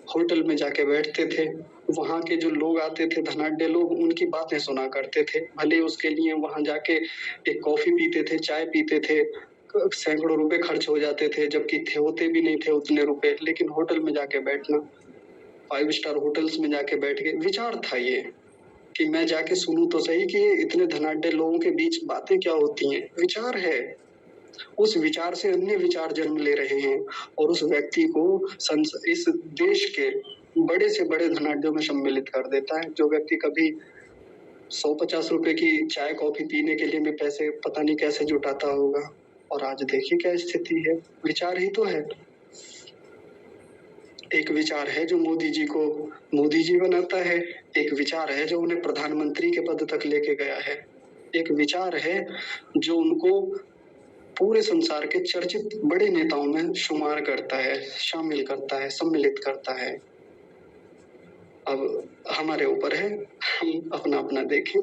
Speaker 5: होटल में जाके बैठते थे, वहां के जो लोग आते थे, धनाढ्य लोग, उनकी बातें सुना करते थे। भले उसके लिए वहां जाके एक कॉफी पीते थे, चाय पीते थे, सैकड़ों रुपए खर्च हो जाते थे, जबकि होते भी नहीं थे उतने रुपए, लेकिन होटल में जाके बैठना, 5 स्टार होटल्स में जाके बैठ के, विचार था ये कि मैं जाके सुनूं तो सही कि इतने धनाढ्य लोगों के बीच बातें क्या होती हैं। विचार है। उस विचार से अन्य विचार जन्म ले रहे हैं और उस व्यक्ति को इस देश के बड़े से बड़े धनाढ्यों में सम्मिलित कर देता है। जो व्यक्ति कभी 150 रुपए की चाय कॉफी पीने के लिए भी पैसे पता नहीं कैसे जुटाता होगा, और आज देखिए क्या स्थिति है। विचार ही तो है। एक विचार है जो मोदी जी को मोदी जी बनाता है, एक विचार है जो उन्हें प्रधानमंत्री के पद तक लेके गया है, एक विचार है जो उनको पूरे संसार के चर्चित बड़े नेताओं में शुमार करता है, शामिल करता है, सम्मिलित करता है। अब हमारे ऊपर है, हम अपना अपना देखें।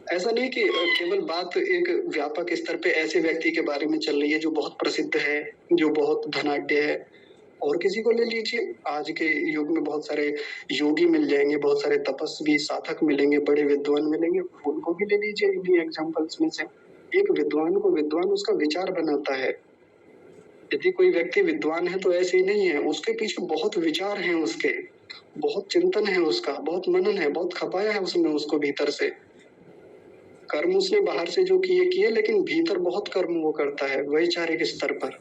Speaker 5: ऐसा नहीं कि केवल बात एक व्यापक स्तर पे ऐसे व्यक्ति के बारे में चल रही है जो बहुत प्रसिद्ध है, जो बहुत धनाढ्य है, और किसी को ले लीजिए। आज के युग में बहुत सारे योगी मिल जाएंगे, बहुत सारे तपस्वी साधक मिलेंगे, बड़े विद्वान मिलेंगे, उनको भी ले लीजिए इन्हीं एग्जाम्पल्स में से। एक विद्वान को विद्वान उसका विचार बनाता है। यदि कोई व्यक्ति विद्वान है तो ऐसे ही नहीं है, उसके पीछे बहुत विचार हैं, उसके बहुत चिंतन है, उसका बहुत मनन है, बहुत खपाया है उसने उसको भीतर से। कर्म उसने बाहर से जो किए, लेकिन भीतर बहुत कर्म वो करता है वैचारिक स्तर पर।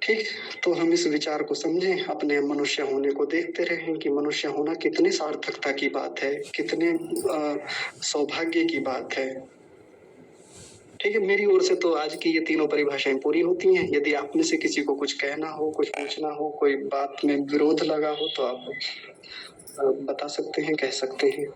Speaker 5: ठीक, तो हम इस विचार को समझें, अपने मनुष्य होने को देखते रहें कि मनुष्य होना कितनी सार्थकता की बात है, कितने सौभाग्य की बात है। ठीक है, मेरी ओर से तो आज की ये तीनों परिभाषाएं पूरी होती हैं। यदि आप में से किसी को कुछ कहना हो, कुछ पूछना हो, कोई बात में विरोध लगा हो तो आप बता सकते हैं, कह सकते हैं।